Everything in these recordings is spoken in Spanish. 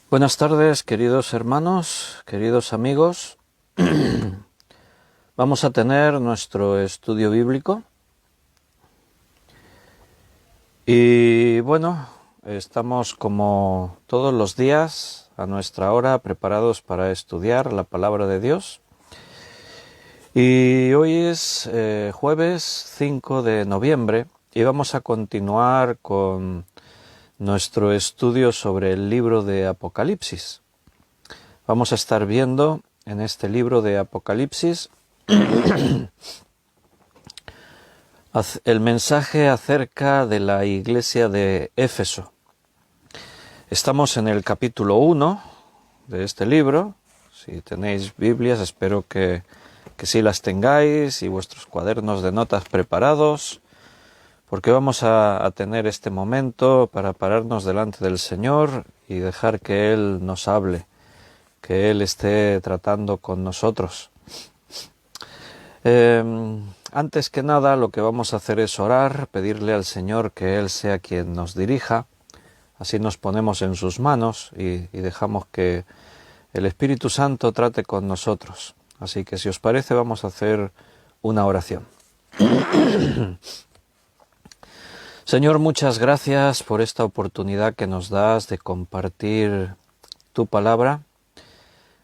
Buenas tardes, queridos hermanos, queridos amigos. Vamos a tener nuestro estudio bíblico. Y bueno, estamos como todos los días a nuestra hora preparados para estudiar la palabra de Dios. Y hoy es jueves 5 de noviembre y vamos a continuar con nuestro estudio sobre el libro de Apocalipsis. Vamos a estar viendo en este libro de Apocalipsis el mensaje acerca de la iglesia de Éfeso. Estamos en el capítulo 1 de este libro. Si tenéis Biblias, espero que sí las tengáis y vuestros cuadernos de notas preparados, porque vamos a tener este momento para pararnos delante del Señor y dejar que Él nos hable, que Él esté tratando con nosotros. Antes que nada, lo que vamos a hacer es orar, pedirle al Señor que Él sea quien nos dirija. Así nos ponemos en sus manos y dejamos que el Espíritu Santo trate con nosotros. Así que si os parece, vamos a hacer una oración. Señor, muchas gracias por esta oportunidad que nos das de compartir tu palabra.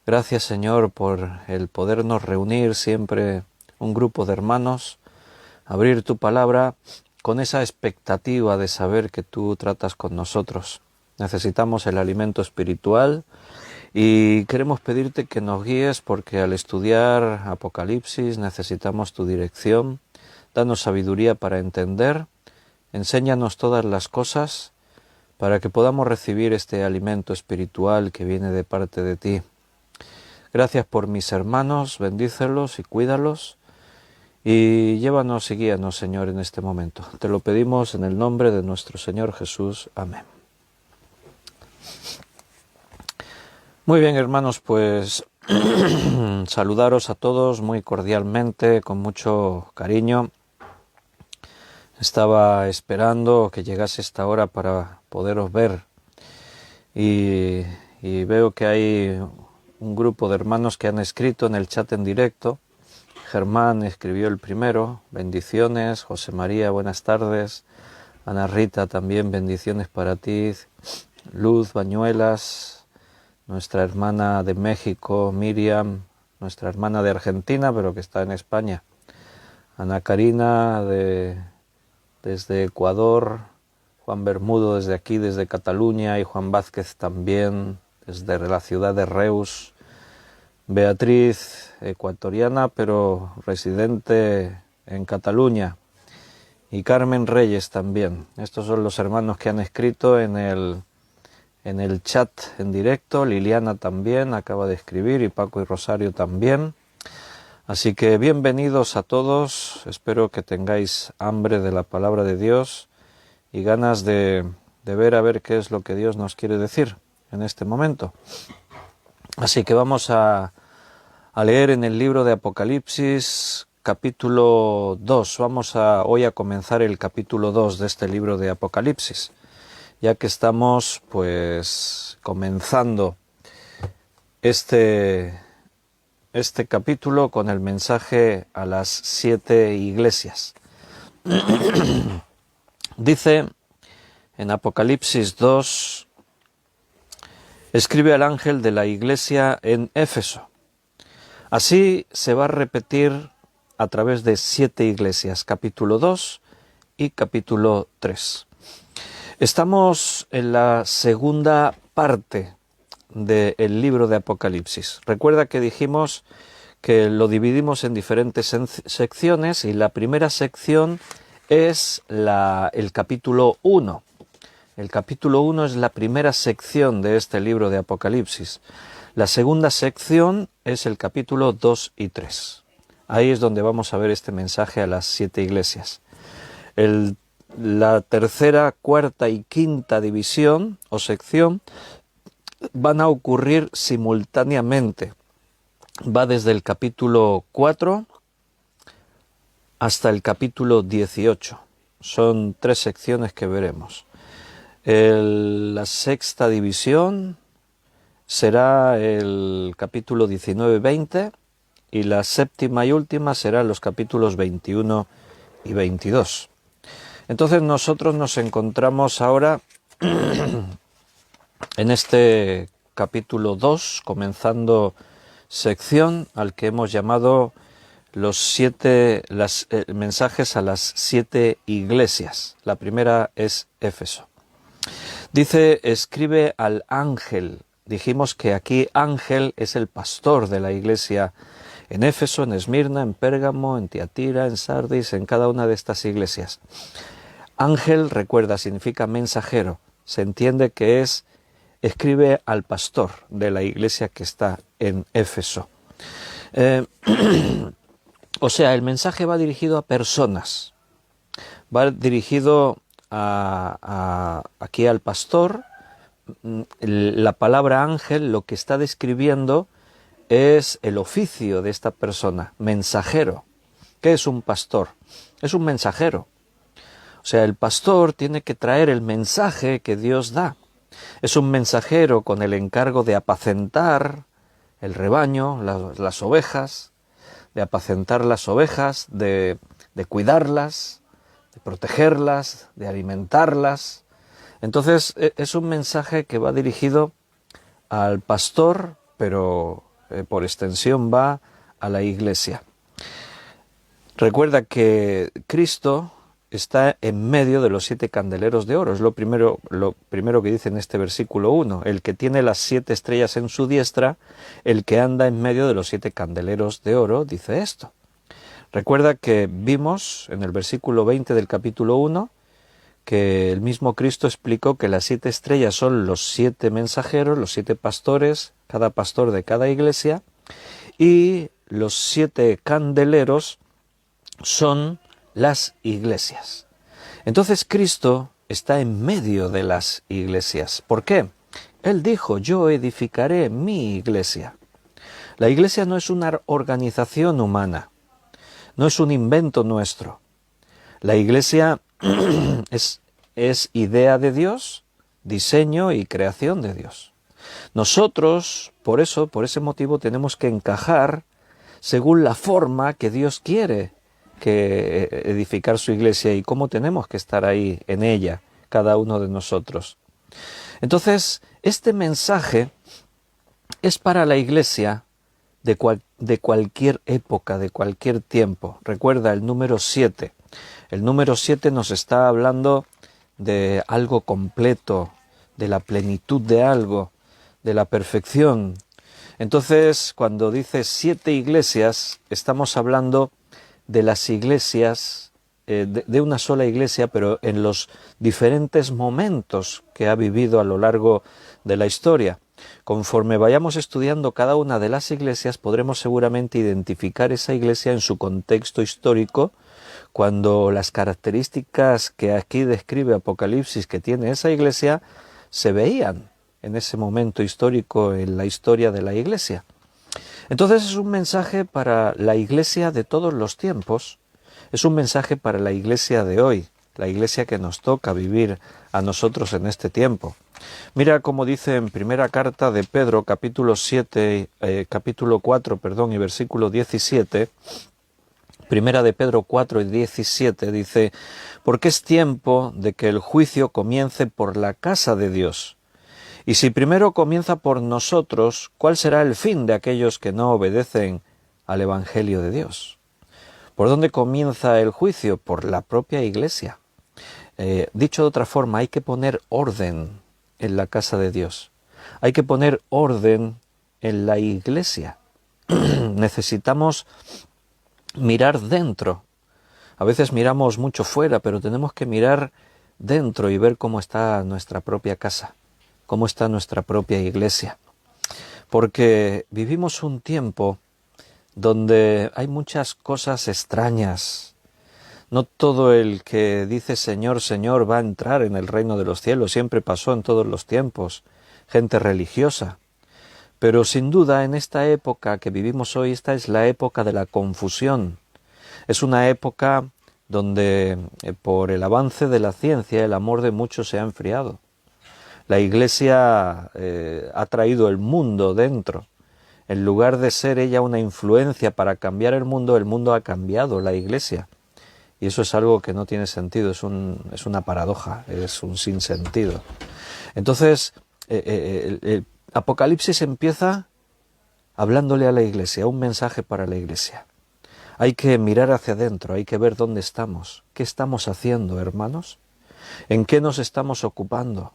Gracias, Señor, por el podernos reunir siempre un grupo de hermanos, abrir tu palabra con esa expectativa de saber que tú tratas con nosotros. Necesitamos el alimento espiritual y queremos pedirte que nos guíes porque al estudiar Apocalipsis necesitamos tu dirección. Danos sabiduría para entender. Enséñanos todas las cosas para que podamos recibir este alimento espiritual que viene de parte de ti. Gracias por mis hermanos, bendícelos y cuídalos y llévanos y guíanos, Señor, en este momento. Te lo pedimos en el nombre de nuestro Señor Jesús. Amén. Muy bien, hermanos, pues saludaros a todos muy cordialmente, con mucho cariño. Estaba esperando que llegase esta hora para poderos ver y veo que hay un grupo de hermanos que han escrito en el chat en directo. Germán escribió el primero, bendiciones. José María, buenas tardes. Ana Rita, también bendiciones para ti. Luz Bañuelas, nuestra hermana de México, Miriam, nuestra hermana de Argentina, pero que está en España. Ana Karina desde Ecuador, Juan Bermudo desde aquí, desde Cataluña, y Juan Vázquez también desde la ciudad de Reus. Beatriz, ecuatoriana, pero residente en Cataluña. Y Carmen Reyes también. Estos son los hermanos que han escrito en el chat en directo. Liliana también acaba de escribir y Paco y Rosario también. Así que bienvenidos a todos. Espero que tengáis hambre de la palabra de Dios y ganas de ver a ver qué es lo que Dios nos quiere decir en este momento. Así que vamos a leer en el libro de Apocalipsis, capítulo 2. Vamos hoy a comenzar el capítulo 2 de este libro de Apocalipsis, ya que estamos pues comenzando este capítulo con el mensaje a las 7 iglesias. Dice en Apocalipsis 2, escribe al ángel de la iglesia en Éfeso. Así se va a repetir a través de 7 iglesias, capítulo 2 y capítulo 3. Estamos en la segunda parte del libro de Apocalipsis. Recuerda que dijimos que lo dividimos en diferentes secciones y la primera sección es el capítulo 1. El capítulo 1 es la primera sección de este libro de Apocalipsis. La segunda sección es el capítulo 2 y 3. Ahí es donde vamos a ver este mensaje a las 7 iglesias. La tercera, cuarta y quinta división o sección van a ocurrir simultáneamente. Va desde el capítulo 4 hasta el capítulo 18. Son 3 secciones que veremos. La sexta división será el capítulo 19-20 y la séptima y última serán los capítulos 21 y 22. Entonces nosotros nos encontramos ahora en este capítulo 2, comenzando sección al que hemos llamado los mensajes a las 7 iglesias. La primera es Éfeso. Dice, escribe al ángel. Dijimos que aquí ángel es el pastor de la iglesia en Éfeso, en Esmirna, en Pérgamo, en Tiatira, en Sardis, en cada una de estas iglesias. Ángel, recuerda, significa mensajero. Se entiende que escribe al pastor de la iglesia que está en Éfeso. O sea, el mensaje va dirigido a personas, va dirigido aquí al pastor. La palabra ángel lo que está describiendo es el oficio de esta persona, mensajero. ¿Qué es un pastor? Es un mensajero. O sea, el pastor tiene que traer el mensaje que Dios da. Es un mensajero con el encargo de apacentar el rebaño, las ovejas, de apacentar las ovejas, de cuidarlas, de protegerlas, de alimentarlas. Entonces es un mensaje que va dirigido al pastor, pero por extensión va a la iglesia. Recuerda que Cristo está en medio de los 7 candeleros de oro. Es lo primero que dice en este versículo 1. El que tiene las 7 estrellas en su diestra, el que anda en medio de los 7 candeleros de oro, dice esto. Recuerda que vimos en el versículo 20 del capítulo 1 que el mismo Cristo explicó que las 7 estrellas son los 7 mensajeros, los 7 pastores, cada pastor de cada iglesia, y los 7 candeleros son las iglesias. Entonces Cristo está en medio de las iglesias. ¿Por qué? Él dijo, yo edificaré mi iglesia. La iglesia no es una organización humana, no es un invento nuestro. La iglesia es idea de Dios, diseño y creación de Dios. Nosotros, por ese motivo, tenemos que encajar según la forma que Dios quiere que edificar su iglesia y cómo tenemos que estar ahí en ella, cada uno de nosotros. Entonces, este mensaje es para la iglesia de cualquier época, de cualquier tiempo. Recuerda el número 7. El número 7 nos está hablando de algo completo, de la plenitud de algo, de la perfección. Entonces, cuando dice 7 iglesias, estamos hablando de las iglesias, de una sola iglesia, pero en los diferentes momentos que ha vivido a lo largo de la historia. Conforme vayamos estudiando cada una de las iglesias, podremos seguramente identificar esa iglesia en su contexto histórico, cuando las características que aquí describe Apocalipsis que tiene esa iglesia se veían en ese momento histórico en la historia de la iglesia. Entonces es un mensaje para la iglesia de todos los tiempos, es un mensaje para la iglesia de hoy, la iglesia que nos toca vivir a nosotros en este tiempo. Mira cómo dice en primera carta de Pedro, capítulo 4, y versículo 17, primera de Pedro 4 y 17, dice, porque es tiempo de que el juicio comience por la casa de Dios. Y si primero comienza por nosotros, ¿cuál será el fin de aquellos que no obedecen al Evangelio de Dios? ¿Por dónde comienza el juicio? Por la propia iglesia. Dicho de otra forma, hay que poner orden en la casa de Dios. Hay que poner orden en la iglesia. Necesitamos mirar dentro. A veces miramos mucho fuera, pero tenemos que mirar dentro y ver cómo está nuestra propia casa, cómo está nuestra propia iglesia. Porque vivimos un tiempo donde hay muchas cosas extrañas. No todo el que dice Señor, Señor va a entrar en el reino de los cielos. Siempre pasó en todos los tiempos. Gente religiosa. Pero sin duda en esta época que vivimos hoy, esta es la época de la confusión. Es una época donde por el avance de la ciencia el amor de muchos se ha enfriado. La Iglesia ha traído el mundo dentro. En lugar de ser ella una influencia para cambiar el mundo ha cambiado la Iglesia. Y eso es algo que no tiene sentido, es una paradoja, es un sinsentido. Entonces, el Apocalipsis empieza hablándole a la Iglesia, un mensaje para la Iglesia. Hay que mirar hacia adentro, hay que ver dónde estamos, qué estamos haciendo, hermanos, en qué nos estamos ocupando,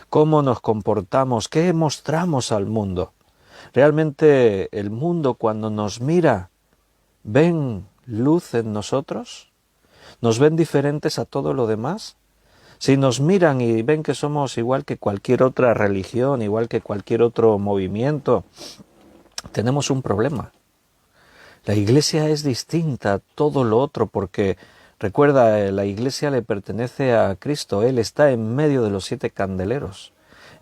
cómo nos comportamos, qué mostramos al mundo. ¿Realmente el mundo cuando nos mira, ven luz en nosotros? ¿Nos ven diferentes a todo lo demás? Si nos miran y ven que somos igual que cualquier otra religión, igual que cualquier otro movimiento, tenemos un problema. La Iglesia es distinta a todo lo otro porque, recuerda, la Iglesia le pertenece a Cristo. Él está en medio de los 7 candeleros.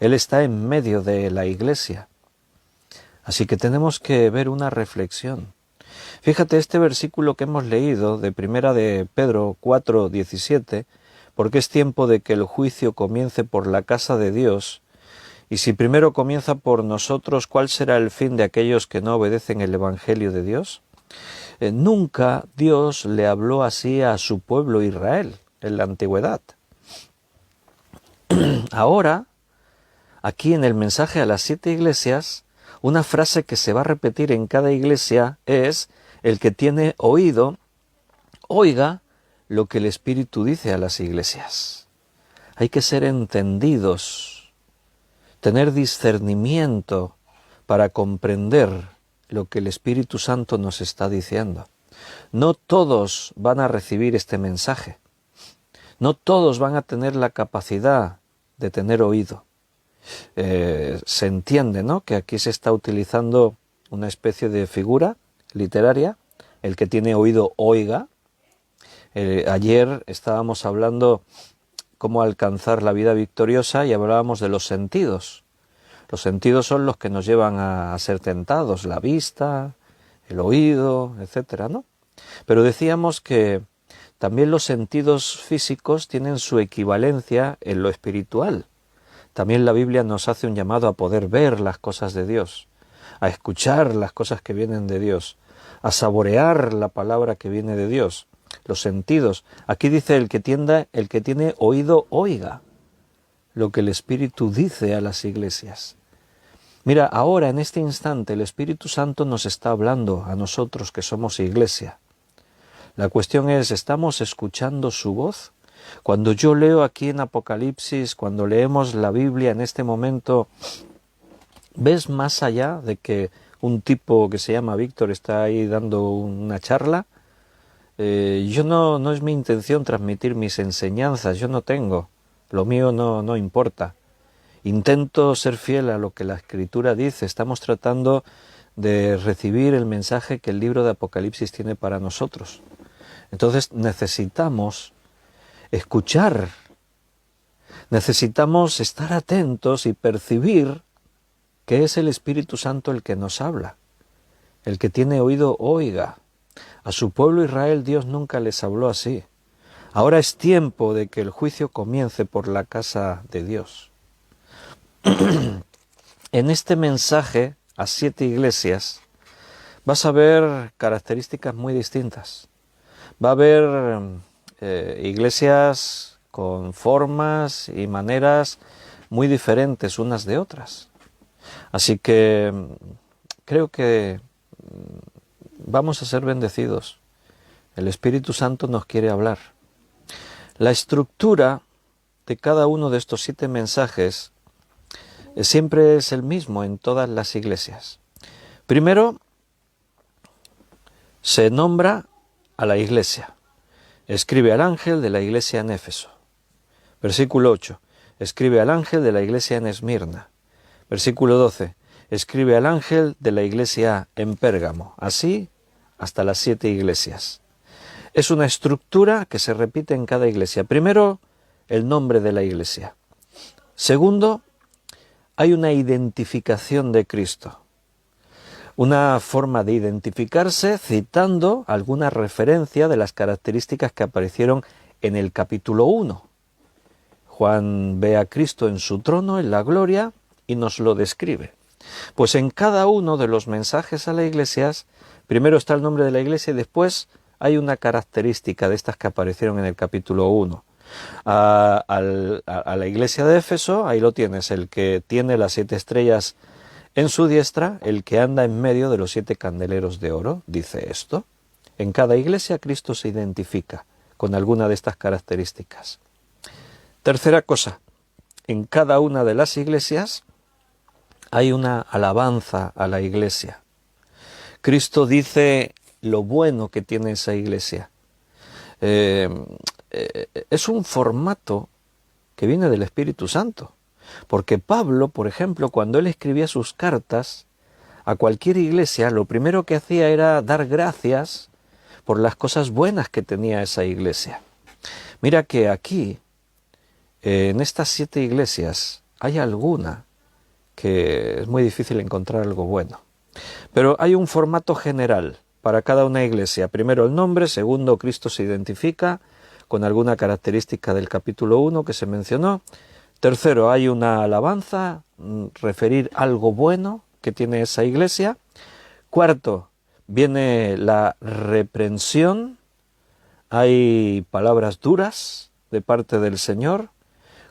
Él está en medio de la Iglesia. Así que tenemos que ver una reflexión. Fíjate este versículo que hemos leído de Primera de Pedro 4:17, porque es tiempo de que el juicio comience por la casa de Dios, y si primero comienza por nosotros, ¿cuál será el fin de aquellos que no obedecen el Evangelio de Dios? Nunca Dios le habló así a su pueblo Israel en la antigüedad. Ahora, aquí en el mensaje a las 7 iglesias, una frase que se va a repetir en cada iglesia es: el que tiene oído, oiga lo que el Espíritu dice a las iglesias. Hay que ser entendidos, tener discernimiento para comprender lo que el Espíritu Santo nos está diciendo. No todos van a recibir este mensaje. No todos van a tener la capacidad de tener oído. Se entiende, ¿no?, que aquí se está utilizando una especie de figura literaria. El que tiene oído, oiga. Ayer estábamos hablando cómo alcanzar la vida victoriosa y hablábamos de los sentidos. Los sentidos son los que nos llevan a ser tentados, la vista, el oído, etcétera, ¿no? Pero decíamos que también los sentidos físicos tienen su equivalencia en lo espiritual. También la Biblia nos hace un llamado a poder ver las cosas de Dios, a escuchar las cosas que vienen de Dios, a saborear la palabra que viene de Dios. Los sentidos. Aquí dice el que tiene oído, oiga lo que el Espíritu dice a las iglesias. Mira, ahora en este instante el Espíritu Santo nos está hablando a nosotros que somos iglesia. La cuestión es, ¿estamos escuchando su voz? Cuando yo leo aquí en Apocalipsis, cuando leemos la Biblia en este momento, ¿ves más allá de que un tipo que se llama Víctor está ahí dando una charla? Yo no es mi intención transmitir mis enseñanzas, yo no tengo, lo mío no importa. Intento ser fiel a lo que la Escritura dice. Estamos tratando de recibir el mensaje que el libro de Apocalipsis tiene para nosotros. Entonces necesitamos escuchar, necesitamos estar atentos y percibir que es el Espíritu Santo el que nos habla. El que tiene oído, oiga. A su pueblo Israel Dios nunca les habló así. Ahora es tiempo de que el juicio comience por la casa de Dios. En este mensaje a 7 iglesias vas a ver características muy distintas. Va a haber iglesias con formas y maneras muy diferentes unas de otras. Así que creo que vamos a ser bendecidos. El Espíritu Santo nos quiere hablar. La estructura de cada uno de estos 7 mensajes siempre es el mismo en todas las iglesias. Primero, se nombra a la iglesia. Escribe al ángel de la iglesia en Éfeso. Versículo 8. Escribe al ángel de la iglesia en Esmirna. Versículo 12. Escribe al ángel de la iglesia en Pérgamo. Así hasta las 7 iglesias. Es una estructura que se repite en cada iglesia. Primero, el nombre de la iglesia. Segundo, hay una identificación de Cristo. Una forma de identificarse citando alguna referencia de las características que aparecieron en el capítulo 1. Juan ve a Cristo en su trono, en la gloria, y nos lo describe. Pues en cada uno de los mensajes a las iglesias, primero está el nombre de la iglesia y después hay una característica de estas que aparecieron en el capítulo 1. A la iglesia de Éfeso, ahí lo tienes, el que tiene las 7 estrellas en su diestra, el que anda en medio de los 7 candeleros de oro, dice esto. En cada iglesia Cristo se identifica con alguna de estas características. Tercera cosa, en cada una de las iglesias hay una alabanza a la iglesia. Cristo dice lo bueno que tiene esa iglesia. Es un formato que viene del Espíritu Santo. Porque Pablo, por ejemplo, cuando él escribía sus cartas a cualquier iglesia, lo primero que hacía era dar gracias por las cosas buenas que tenía esa iglesia. Mira que aquí, en estas 7 iglesias, hay alguna que es muy difícil encontrar algo bueno. Pero hay un formato general para cada una iglesia. Primero el nombre, segundo Cristo se identifica con alguna característica del capítulo 1 que se mencionó. Tercero, hay una alabanza, referir algo bueno que tiene esa iglesia. Cuarto, viene la reprensión, hay palabras duras de parte del Señor,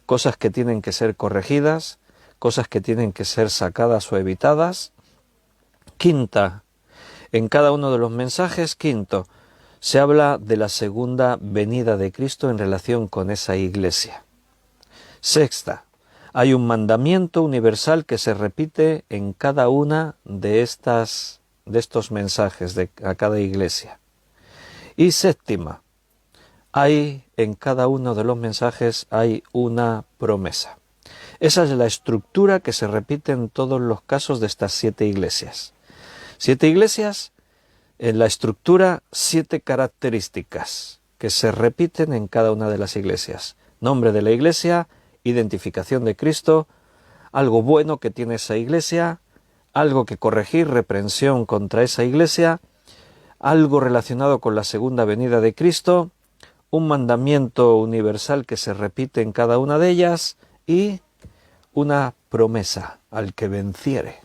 cosas que tienen que ser corregidas, cosas que tienen que ser sacadas o evitadas. Quinta, en cada uno de los mensajes, quinto, se habla de la segunda venida de Cristo en relación con esa iglesia. Sexta, hay un mandamiento universal que se repite en cada una de estos mensajes a cada iglesia. Y séptima, hay en cada uno de los mensajes hay una promesa. Esa es la estructura que se repite en todos los casos de estas 7 iglesias. 7 iglesias, en la estructura 7 características que se repiten en cada una de las iglesias. Nombre de la iglesia, identificación de Cristo, algo bueno que tiene esa iglesia, algo que corregir, reprensión contra esa iglesia, algo relacionado con la segunda venida de Cristo, un mandamiento universal que se repite en cada una de ellas y una promesa al que venciere.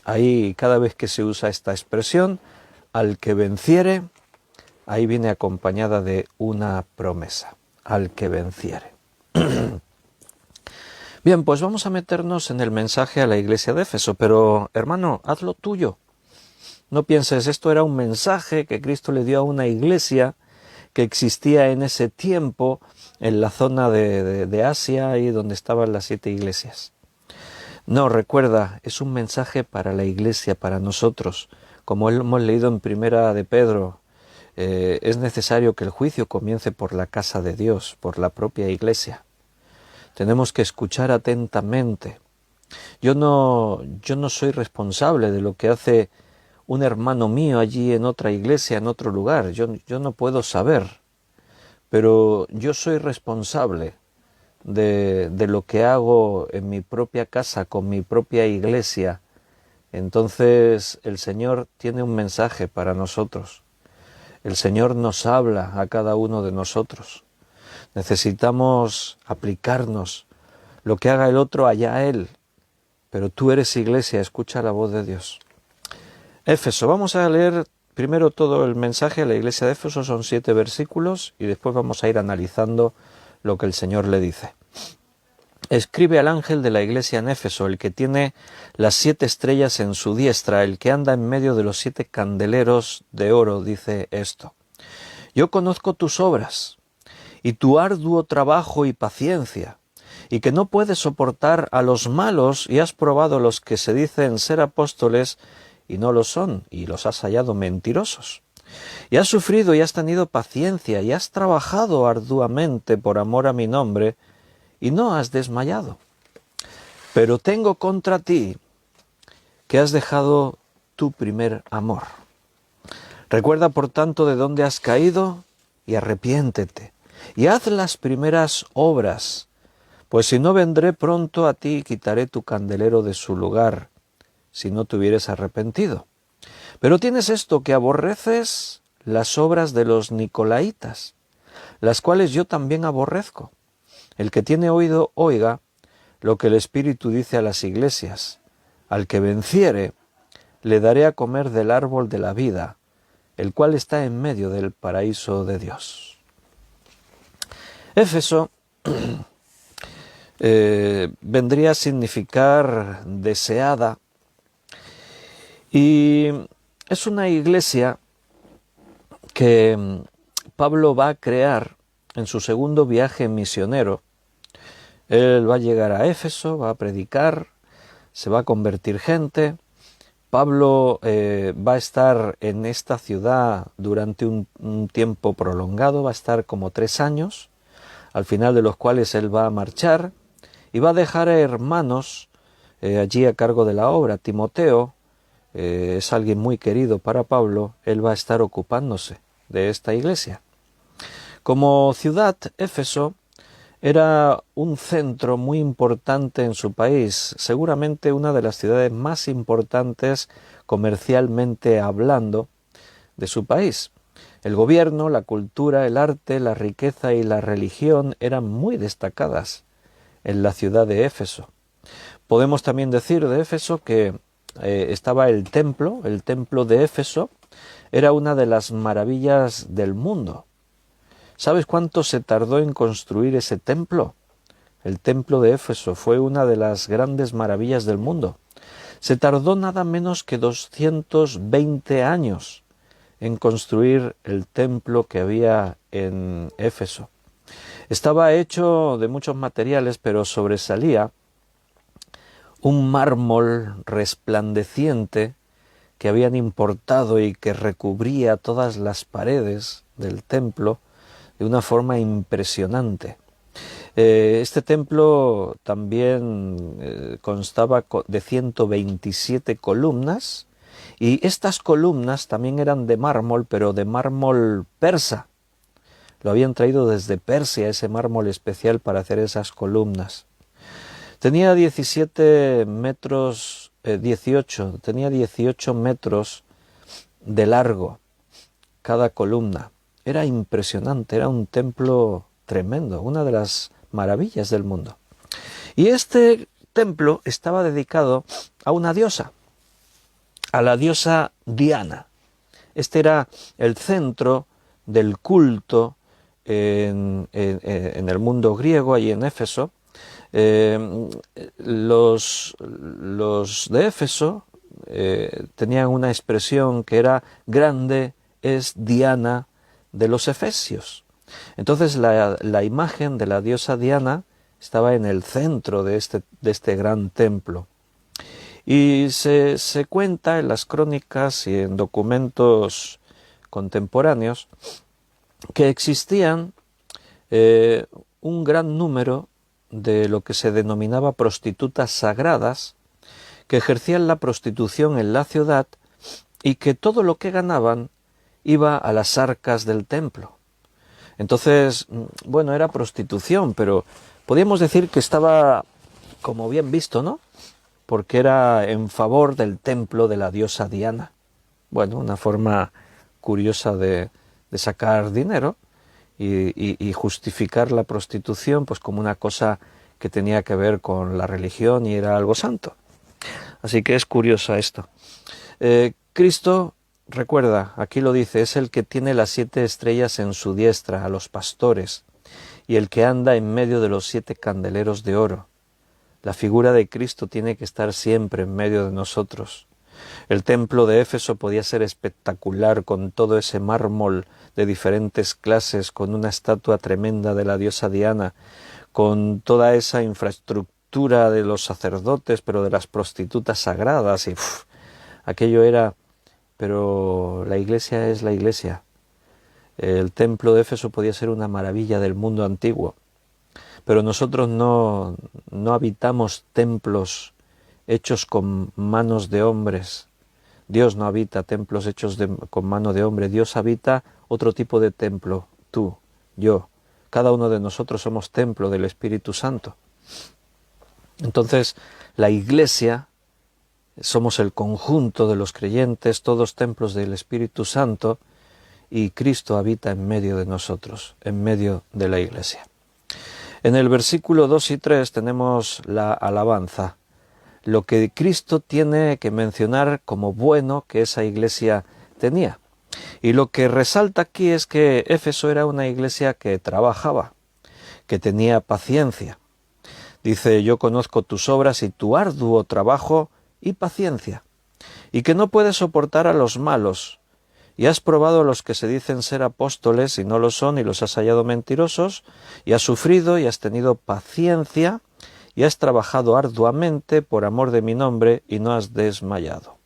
Ahí cada vez que se usa esta expresión, al que venciere, ahí viene acompañada de una promesa, al que venciere. Bien, pues vamos a meternos en el mensaje a la iglesia de Éfeso, pero hermano, hazlo tuyo. No pienses, esto era un mensaje que Cristo le dio a una iglesia que existía en ese tiempo en la zona de Asia y donde estaban las 7 iglesias. No, recuerda, es un mensaje para la iglesia, para nosotros. Como hemos leído en Primera de Pedro, es necesario que el juicio comience por la casa de Dios, por la propia iglesia. Tenemos que escuchar atentamente. Yo no soy responsable de lo que hace un hermano mío allí en otra iglesia, en otro lugar. Yo no puedo saber, pero yo soy responsable de lo que hago en mi propia casa, con mi propia iglesia. Entonces el Señor tiene un mensaje para nosotros. El Señor nos habla a cada uno de nosotros. Necesitamos aplicarnos. Lo que haga el otro, allá él. Pero tú eres iglesia, escucha la voz de Dios. Éfeso, vamos a leer primero todo el mensaje a la iglesia de Éfeso, son 7 versículos, y después vamos a ir analizando lo que el Señor le dice. Escribe al ángel de la iglesia en Éfeso, el que tiene las 7 estrellas en su diestra, el que anda en medio de los 7 candeleros de oro, dice esto. Yo conozco tus obras, y tu arduo trabajo y paciencia, y que no puedes soportar a los malos, y has probado los que se dicen ser apóstoles, y no lo son, y los has hallado mentirosos. Y has sufrido y has tenido paciencia, y has trabajado arduamente por amor a mi nombre, y no has desmayado. Pero tengo contra ti que has dejado tu primer amor. Recuerda, por tanto, de dónde has caído, y arrepiéntete, y haz las primeras obras, pues si no vendré pronto a ti y quitaré tu candelero de su lugar, si no te hubieres arrepentido. Pero tienes esto, que aborreces las obras de los nicolaitas, las cuales yo también aborrezco. El que tiene oído, oiga lo que el Espíritu dice a las iglesias. Al que venciere, le daré a comer del árbol de la vida, el cual está en medio del paraíso de Dios. Éfeso vendría a significar deseada, y es una iglesia que Pablo va a crear en su segundo viaje misionero. Él va a llegar a Éfeso, va a predicar, se va a convertir gente. Pablo va a estar en esta ciudad durante un tiempo prolongado, va a estar como 3 años, al final de los cuales él va a marchar y va a dejar a hermanos allí a cargo de la obra. Timoteo es alguien muy querido para Pablo, él va a estar ocupándose de esta iglesia. Como ciudad, Éfeso era un centro muy importante en su país, seguramente una de las ciudades más importantes comercialmente hablando de su país. El gobierno, la cultura, el arte, la riqueza y la religión eran muy destacadas en la ciudad de Éfeso. Podemos también decir de Éfeso que estaba el templo de Éfeso era una de las maravillas del mundo. ¿Sabes cuánto se tardó en construir ese templo? El templo de Éfeso fue una de las grandes maravillas del mundo. Se tardó nada menos que 220 años en construir el templo que había en Éfeso. Estaba hecho de muchos materiales, pero sobresalía un mármol resplandeciente que habían importado y que recubría todas las paredes del templo de una forma impresionante. Este templo también constaba de 127 columnas, y estas columnas también eran de mármol, pero de mármol persa. Lo habían traído desde Persia, ese mármol especial para hacer esas columnas. Tenía 18 metros de largo cada columna. Era impresionante, era un templo tremendo, una de las maravillas del mundo. Y este templo estaba dedicado a una diosa, a la diosa Diana. Este era el centro del culto en el mundo griego, allí en Éfeso. Los de Éfeso tenían una expresión que era: grande es Diana de los efesios. Entonces la imagen de la diosa Diana estaba en el centro de este gran templo. Y se cuenta en las crónicas y en documentos contemporáneos que existían un gran número de lo que se denominaba prostitutas sagradas, que ejercían la prostitución en la ciudad y que todo lo que ganaban iba a las arcas del templo. Entonces, bueno, era prostitución, pero podríamos decir que estaba como bien visto, ¿no? Porque era en favor del templo de la diosa Diana. Bueno, una forma curiosa de sacar dinero y justificar la prostitución pues como una cosa que tenía que ver con la religión y era algo santo. Así que es curioso esto. Cristo, recuerda, aquí lo dice, es el que tiene las 7 estrellas en su diestra, a los pastores, y el que anda en medio de los 7 candeleros de oro. La figura de Cristo tiene que estar siempre en medio de nosotros. El templo de Éfeso podía ser espectacular, con todo ese mármol de diferentes clases, con una estatua tremenda de la diosa Diana, con toda esa infraestructura de los sacerdotes, pero de las prostitutas sagradas, y aquello era... Pero la iglesia es la iglesia. El templo de Éfeso podía ser una maravilla del mundo antiguo, pero nosotros no habitamos templos hechos con manos de hombres. Dios no habita templos hechos con mano de hombre. Dios habita otro tipo de templo. Tú, yo, cada uno de nosotros somos templo del Espíritu Santo. Entonces, la iglesia somos el conjunto de los creyentes, todos templos del Espíritu Santo, y Cristo habita en medio de nosotros, en medio de la iglesia. En el versículo 2 y 3 tenemos la alabanza, lo que Cristo tiene que mencionar como bueno que esa iglesia tenía. Y lo que resalta aquí es que Éfeso era una iglesia que trabajaba, que tenía paciencia. Dice, yo conozco tus obras y tu arduo trabajo y paciencia, y que no puedes soportar a los malos, y has probado a los que se dicen ser apóstoles y no lo son, y los has hallado mentirosos, y has sufrido y has tenido paciencia, y has trabajado arduamente por amor de mi nombre, y no has desmayado.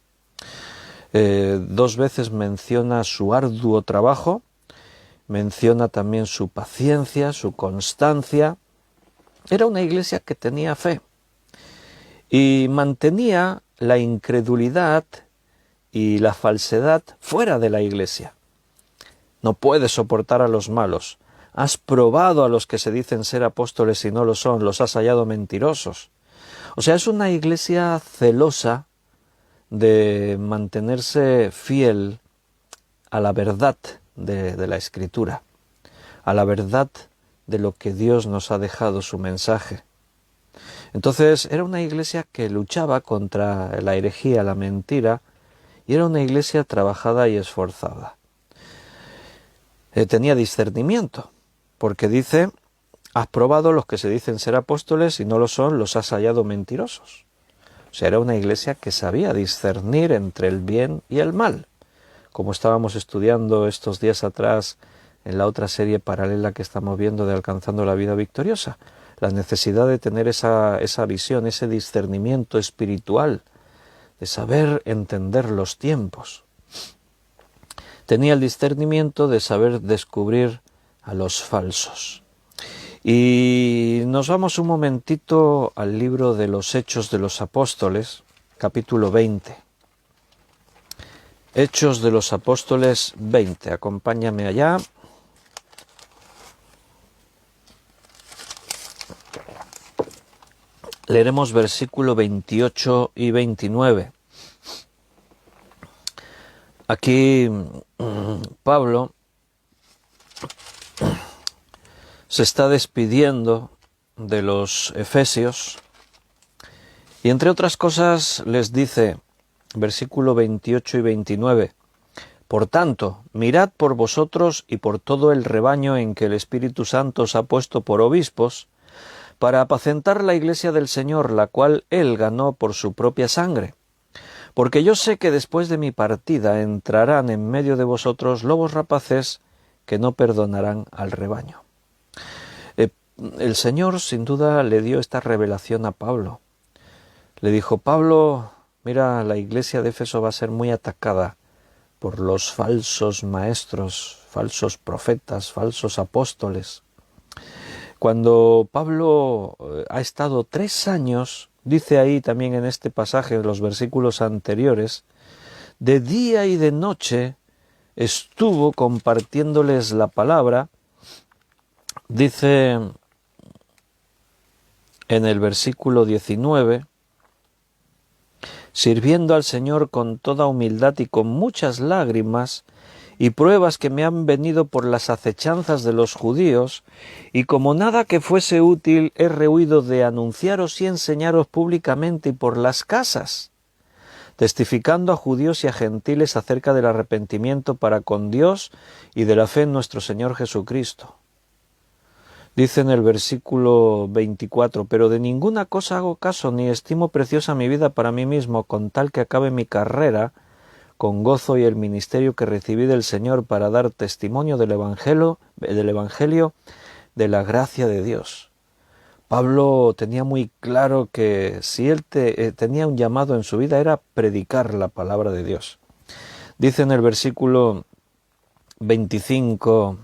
2 veces menciona su arduo trabajo, menciona también su paciencia, su constancia. Era una iglesia que tenía fe y mantenía la incredulidad y la falsedad fuera de la iglesia. No puedes soportar a los malos. Has probado a los que se dicen ser apóstoles y no lo son, los has hallado mentirosos. O sea, es una iglesia celosa de mantenerse fiel a la verdad de la Escritura, a la verdad de lo que Dios nos ha dejado, su mensaje. Entonces era una iglesia que luchaba contra la herejía, la mentira, y era una iglesia trabajada y esforzada. Tenía discernimiento, porque dice, has probado los que se dicen ser apóstoles y no lo son, los has hallado mentirosos. O sea, era una iglesia que sabía discernir entre el bien y el mal, como estábamos estudiando estos días atrás en la otra serie paralela que estamos viendo de Alcanzando la Vida Victoriosa. La necesidad de tener esa visión, ese discernimiento espiritual, de saber entender los tiempos. Tenía el discernimiento de saber descubrir a los falsos. Y nos vamos un momentito al libro de los Hechos de los Apóstoles, capítulo 20. Hechos de los Apóstoles 20. Acompáñame allá. Leeremos versículo 28 y 29. Aquí Pablo se está despidiendo de los efesios y entre otras cosas les dice, versículo 28 y 29, por tanto, mirad por vosotros y por todo el rebaño en que el Espíritu Santo os ha puesto por obispos, para apacentar la iglesia del Señor, la cual Él ganó por su propia sangre. Porque yo sé que después de mi partida entrarán en medio de vosotros lobos rapaces que no perdonarán al rebaño. El Señor sin duda le dio esta revelación a Pablo. Le dijo, Pablo, mira, la iglesia de Éfeso va a ser muy atacada por los falsos maestros, falsos profetas, falsos apóstoles. Cuando Pablo ha estado 3 años, dice ahí también en este pasaje, en los versículos anteriores, de día y de noche estuvo compartiéndoles la palabra, dice en el versículo 19, sirviendo al Señor con toda humildad y con muchas lágrimas y pruebas que me han venido por las acechanzas de los judíos, y como nada que fuese útil he rehuido de anunciaros y enseñaros públicamente y por las casas, testificando a judíos y a gentiles acerca del arrepentimiento para con Dios y de la fe en nuestro Señor Jesucristo. Dice en el versículo 24, pero de ninguna cosa hago caso, ni estimo preciosa mi vida para mí mismo, con tal que acabe mi carrera con gozo y el ministerio que recibí del Señor para dar testimonio del Evangelio de la gracia de Dios. Pablo tenía muy claro que si él tenía un llamado en su vida era predicar la palabra de Dios. Dice en el versículo 25,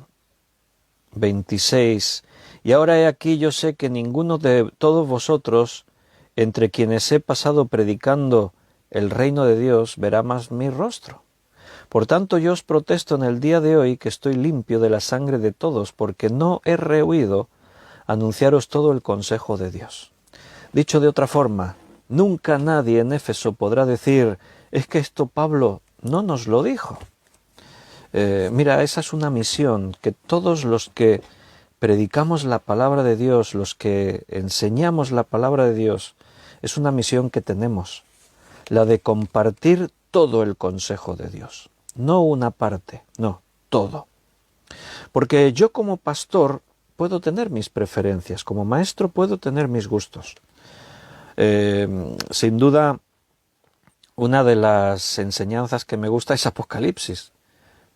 26, y ahora he aquí yo sé que ninguno de todos vosotros, entre quienes he pasado predicando el reino de Dios, verá más mi rostro. Por tanto yo os protesto en el día de hoy que estoy limpio de la sangre de todos, porque no he rehuido anunciaros todo el consejo de Dios. Dicho de otra forma, nunca nadie en Éfeso podrá decir, es que esto Pablo no nos lo dijo. Mira, esa es una misión que todos los que predicamos la palabra de Dios, los que enseñamos la palabra de Dios, es una misión que tenemos, la de compartir todo el consejo de Dios, no una parte, no, todo. Porque yo como pastor puedo tener mis preferencias, como maestro puedo tener mis gustos. Sin duda, una de las enseñanzas que me gusta es Apocalipsis,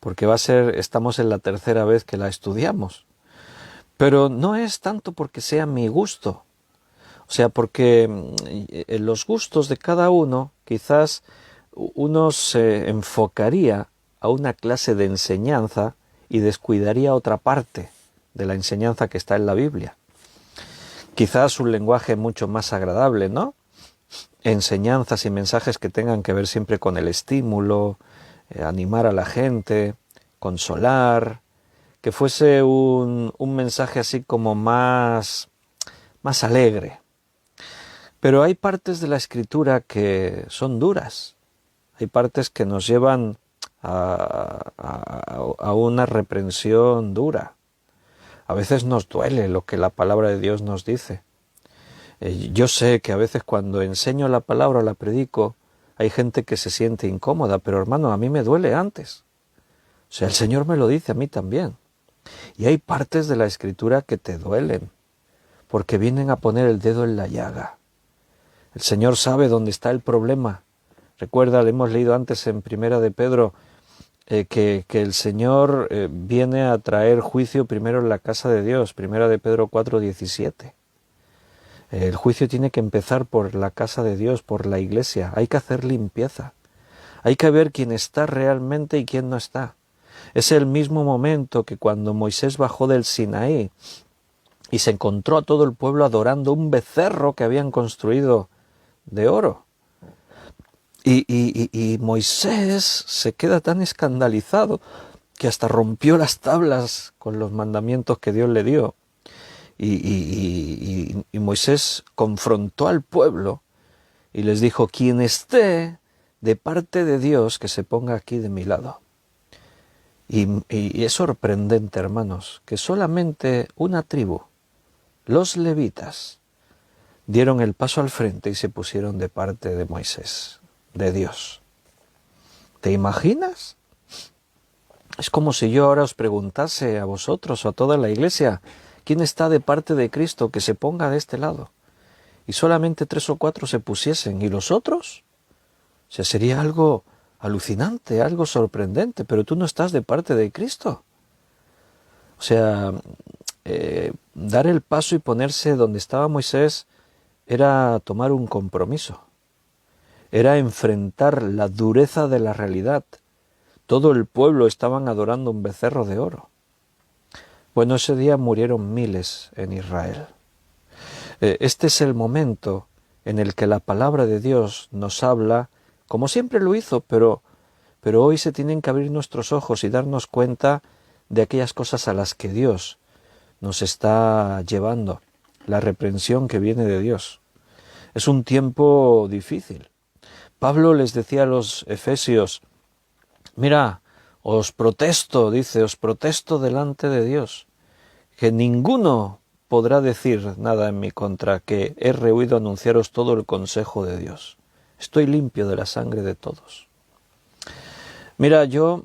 porque estamos en la tercera vez que la estudiamos. Pero no es tanto porque sea mi gusto, o sea, porque en los gustos de cada uno, quizás uno se enfocaría a una clase de enseñanza y descuidaría otra parte de la enseñanza que está en la Biblia. Quizás un lenguaje mucho más agradable, ¿no? Enseñanzas y mensajes que tengan que ver siempre con el estímulo, animar a la gente, consolar, que fuese un mensaje así como más alegre. Pero hay partes de la Escritura que son duras, hay partes que nos llevan a una reprensión dura. A veces nos duele lo que la palabra de Dios nos dice. Yo sé que a veces cuando enseño la palabra, la predico, hay gente que se siente incómoda, pero hermano, a mí me duele antes. O sea, el Señor me lo dice a mí también. Y hay partes de la Escritura que te duelen, porque vienen a poner el dedo en la llaga. El Señor sabe dónde está el problema. Recuerda, le hemos leído antes en Primera de Pedro, que el Señor viene a traer juicio primero en la casa de Dios, Primera de Pedro 4:17. El juicio tiene que empezar por la casa de Dios, por la iglesia. Hay que hacer limpieza. Hay que ver quién está realmente y quién no está. Es el mismo momento que cuando Moisés bajó del Sinaí y se encontró a todo el pueblo adorando un becerro que habían construido de oro. Y Moisés se queda tan escandalizado que hasta rompió las tablas con los mandamientos que Dios le dio. Y Moisés confrontó al pueblo y les dijo: quien esté de parte de Dios, que se ponga aquí de mi lado. Y es sorprendente, hermanos, que solamente una tribu, los levitas, dieron el paso al frente y se pusieron de parte de Moisés, de Dios. ¿Te imaginas? Es como si yo ahora os preguntase a vosotros o a toda la iglesia: ¿quién está de parte de Cristo, que se ponga de este lado? Y solamente 3 o 4 se pusiesen, ¿y los otros? O sea, sería algo alucinante, algo sorprendente, pero tú no estás de parte de Cristo. O sea, dar el paso y ponerse donde estaba Moisés era tomar un compromiso, era enfrentar la dureza de la realidad. Todo el pueblo estaban adorando un becerro de oro. Bueno, ese día murieron miles en Israel. Este es el momento en el que la palabra de Dios nos habla, como siempre lo hizo, pero hoy se tienen que abrir nuestros ojos y darnos cuenta de aquellas cosas a las que Dios nos está llevando, la reprensión que viene de Dios. Es un tiempo difícil. Pablo les decía a los efesios: mira, os protesto, dice, os protesto delante de Dios, que ninguno podrá decir nada en mi contra, que he rehuido anunciaros todo el consejo de Dios. Estoy limpio de la sangre de todos. Mira, yo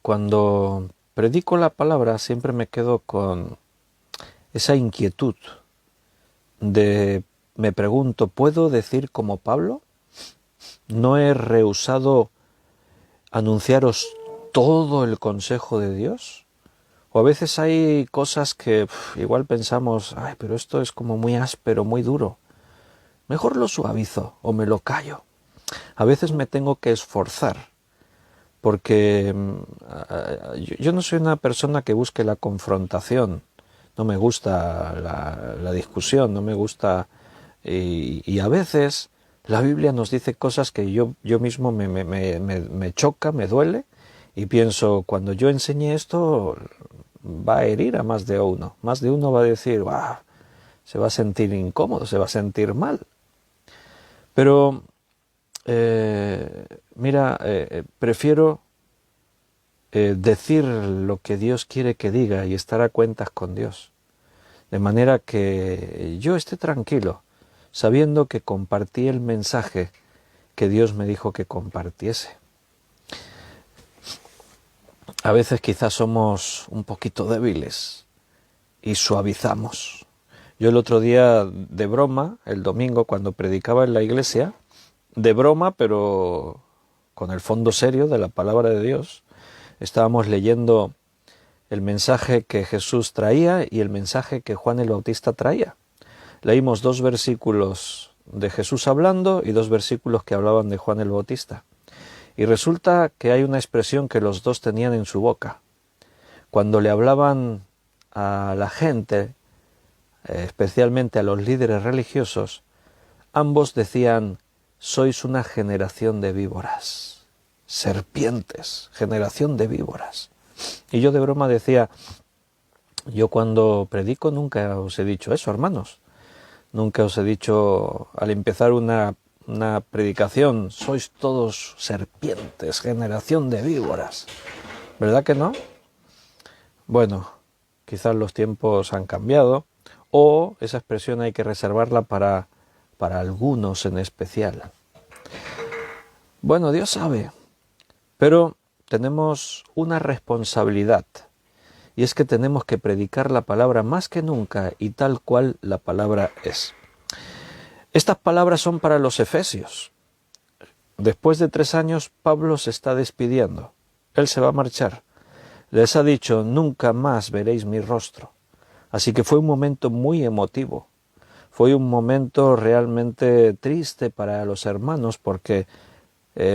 cuando predico la palabra siempre me quedo con esa inquietud me pregunto, ¿puedo decir como Pablo? ¿No he rehusado anunciaros todo el consejo de Dios? O a veces hay cosas que igual pensamos: ay, pero esto es como muy áspero, muy duro. Mejor lo suavizo o me lo callo. A veces me tengo que esforzar, porque yo no soy una persona que busque la confrontación. No me gusta la discusión, no me gusta... Y a veces la Biblia nos dice cosas que yo mismo me choca, me duele, y pienso, cuando yo enseñe esto va a herir a más de uno. Más de uno va a decir: ¡guau! Se va a sentir incómodo, se va a sentir mal. Pero, mira, prefiero decir lo que Dios quiere que diga y estar a cuentas con Dios. De manera que yo esté tranquilo, sabiendo que compartí el mensaje que Dios me dijo que compartiese. A veces quizás somos un poquito débiles y suavizamos. Yo el otro día, de broma, el domingo cuando predicaba en la iglesia, de broma pero con el fondo serio de la palabra de Dios, estábamos leyendo el mensaje que Jesús traía y el mensaje que Juan el Bautista traía. Leímos 2 versículos de Jesús hablando y 2 versículos que hablaban de Juan el Bautista. Y resulta que hay una expresión que los dos tenían en su boca. Cuando le hablaban a la gente, especialmente a los líderes religiosos, ambos decían: sois una generación de víboras, serpientes, generación de víboras. Y yo de broma decía: yo cuando predico nunca os he dicho eso, hermanos. Nunca os he dicho al empezar una predicación: sois todos serpientes, generación de víboras. ¿Verdad que no? Bueno, quizás los tiempos han cambiado, o esa expresión hay que reservarla para algunos en especial. Bueno, Dios sabe, pero tenemos una responsabilidad, y es que tenemos que predicar la palabra más que nunca y tal cual la palabra es. Estas palabras son para los efesios. Después de 3 años, Pablo se está despidiendo. Él se va a marchar. Les ha dicho: nunca más veréis mi rostro. Así que fue un momento muy emotivo. Fue un momento realmente triste para los hermanos porque,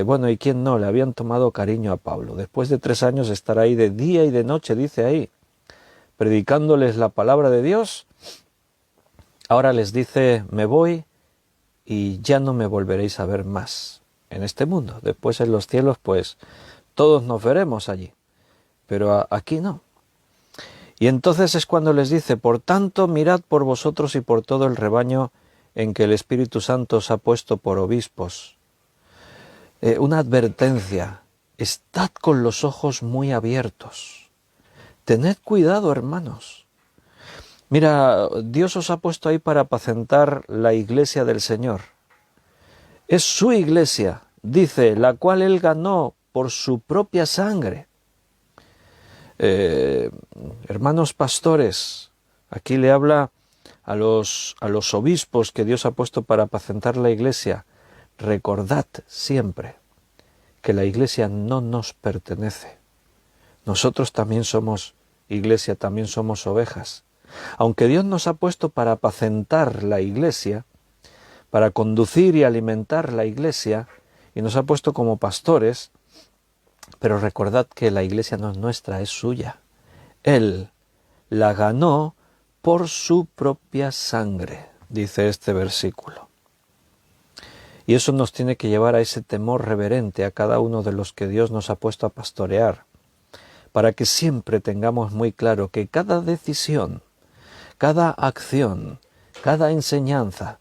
bueno, ¿y quién no? Le habían tomado cariño a Pablo. Después de 3 años estar ahí de día y de noche, dice ahí, predicándoles la palabra de Dios, ahora les dice: me voy y ya no me volveréis a ver más en este mundo. Después en los cielos, pues, todos nos veremos allí, pero aquí no. Y entonces es cuando les dice: por tanto, mirad por vosotros y por todo el rebaño en que el Espíritu Santo os ha puesto por obispos. Una advertencia: estad con los ojos muy abiertos. Tened cuidado, hermanos. Mira, Dios os ha puesto ahí para apacentar la iglesia del Señor. Es su iglesia, dice, la cual Él ganó por su propia sangre. Hermanos pastores, aquí le habla a los obispos que Dios ha puesto para apacentar la iglesia. Recordad siempre que la iglesia no nos pertenece. Nosotros también somos iglesia, también somos ovejas. Aunque Dios nos ha puesto para apacentar la iglesia, para conducir y alimentar la iglesia, y nos ha puesto como pastores, pero recordad que la iglesia no es nuestra, es suya. Él la ganó por su propia sangre, dice este versículo. Y eso nos tiene que llevar a ese temor reverente a cada uno de los que Dios nos ha puesto a pastorear, para que siempre tengamos muy claro que cada decisión, cada acción, cada enseñanza,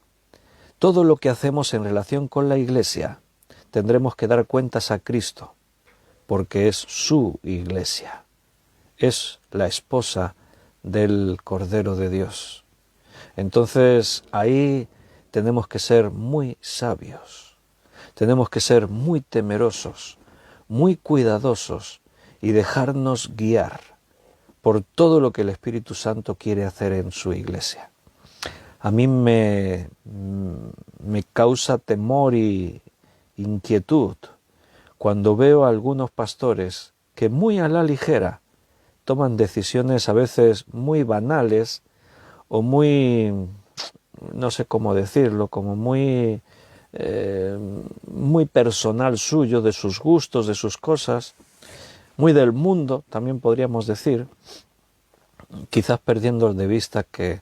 todo lo que hacemos en relación con la iglesia, tendremos que dar cuentas a Cristo, porque es su iglesia, es la esposa del Cordero de Dios. Entonces ahí tenemos que ser muy sabios, tenemos que ser muy temerosos, muy cuidadosos y dejarnos guiar por todo lo que el Espíritu Santo quiere hacer en su iglesia. A mí me causa temor y inquietud cuando veo a algunos pastores que muy a la ligera toman decisiones a veces muy banales o muy, no sé cómo decirlo, como muy personal suyo, de sus gustos, de sus cosas, muy del mundo, también podríamos decir, quizás perdiendo de vista que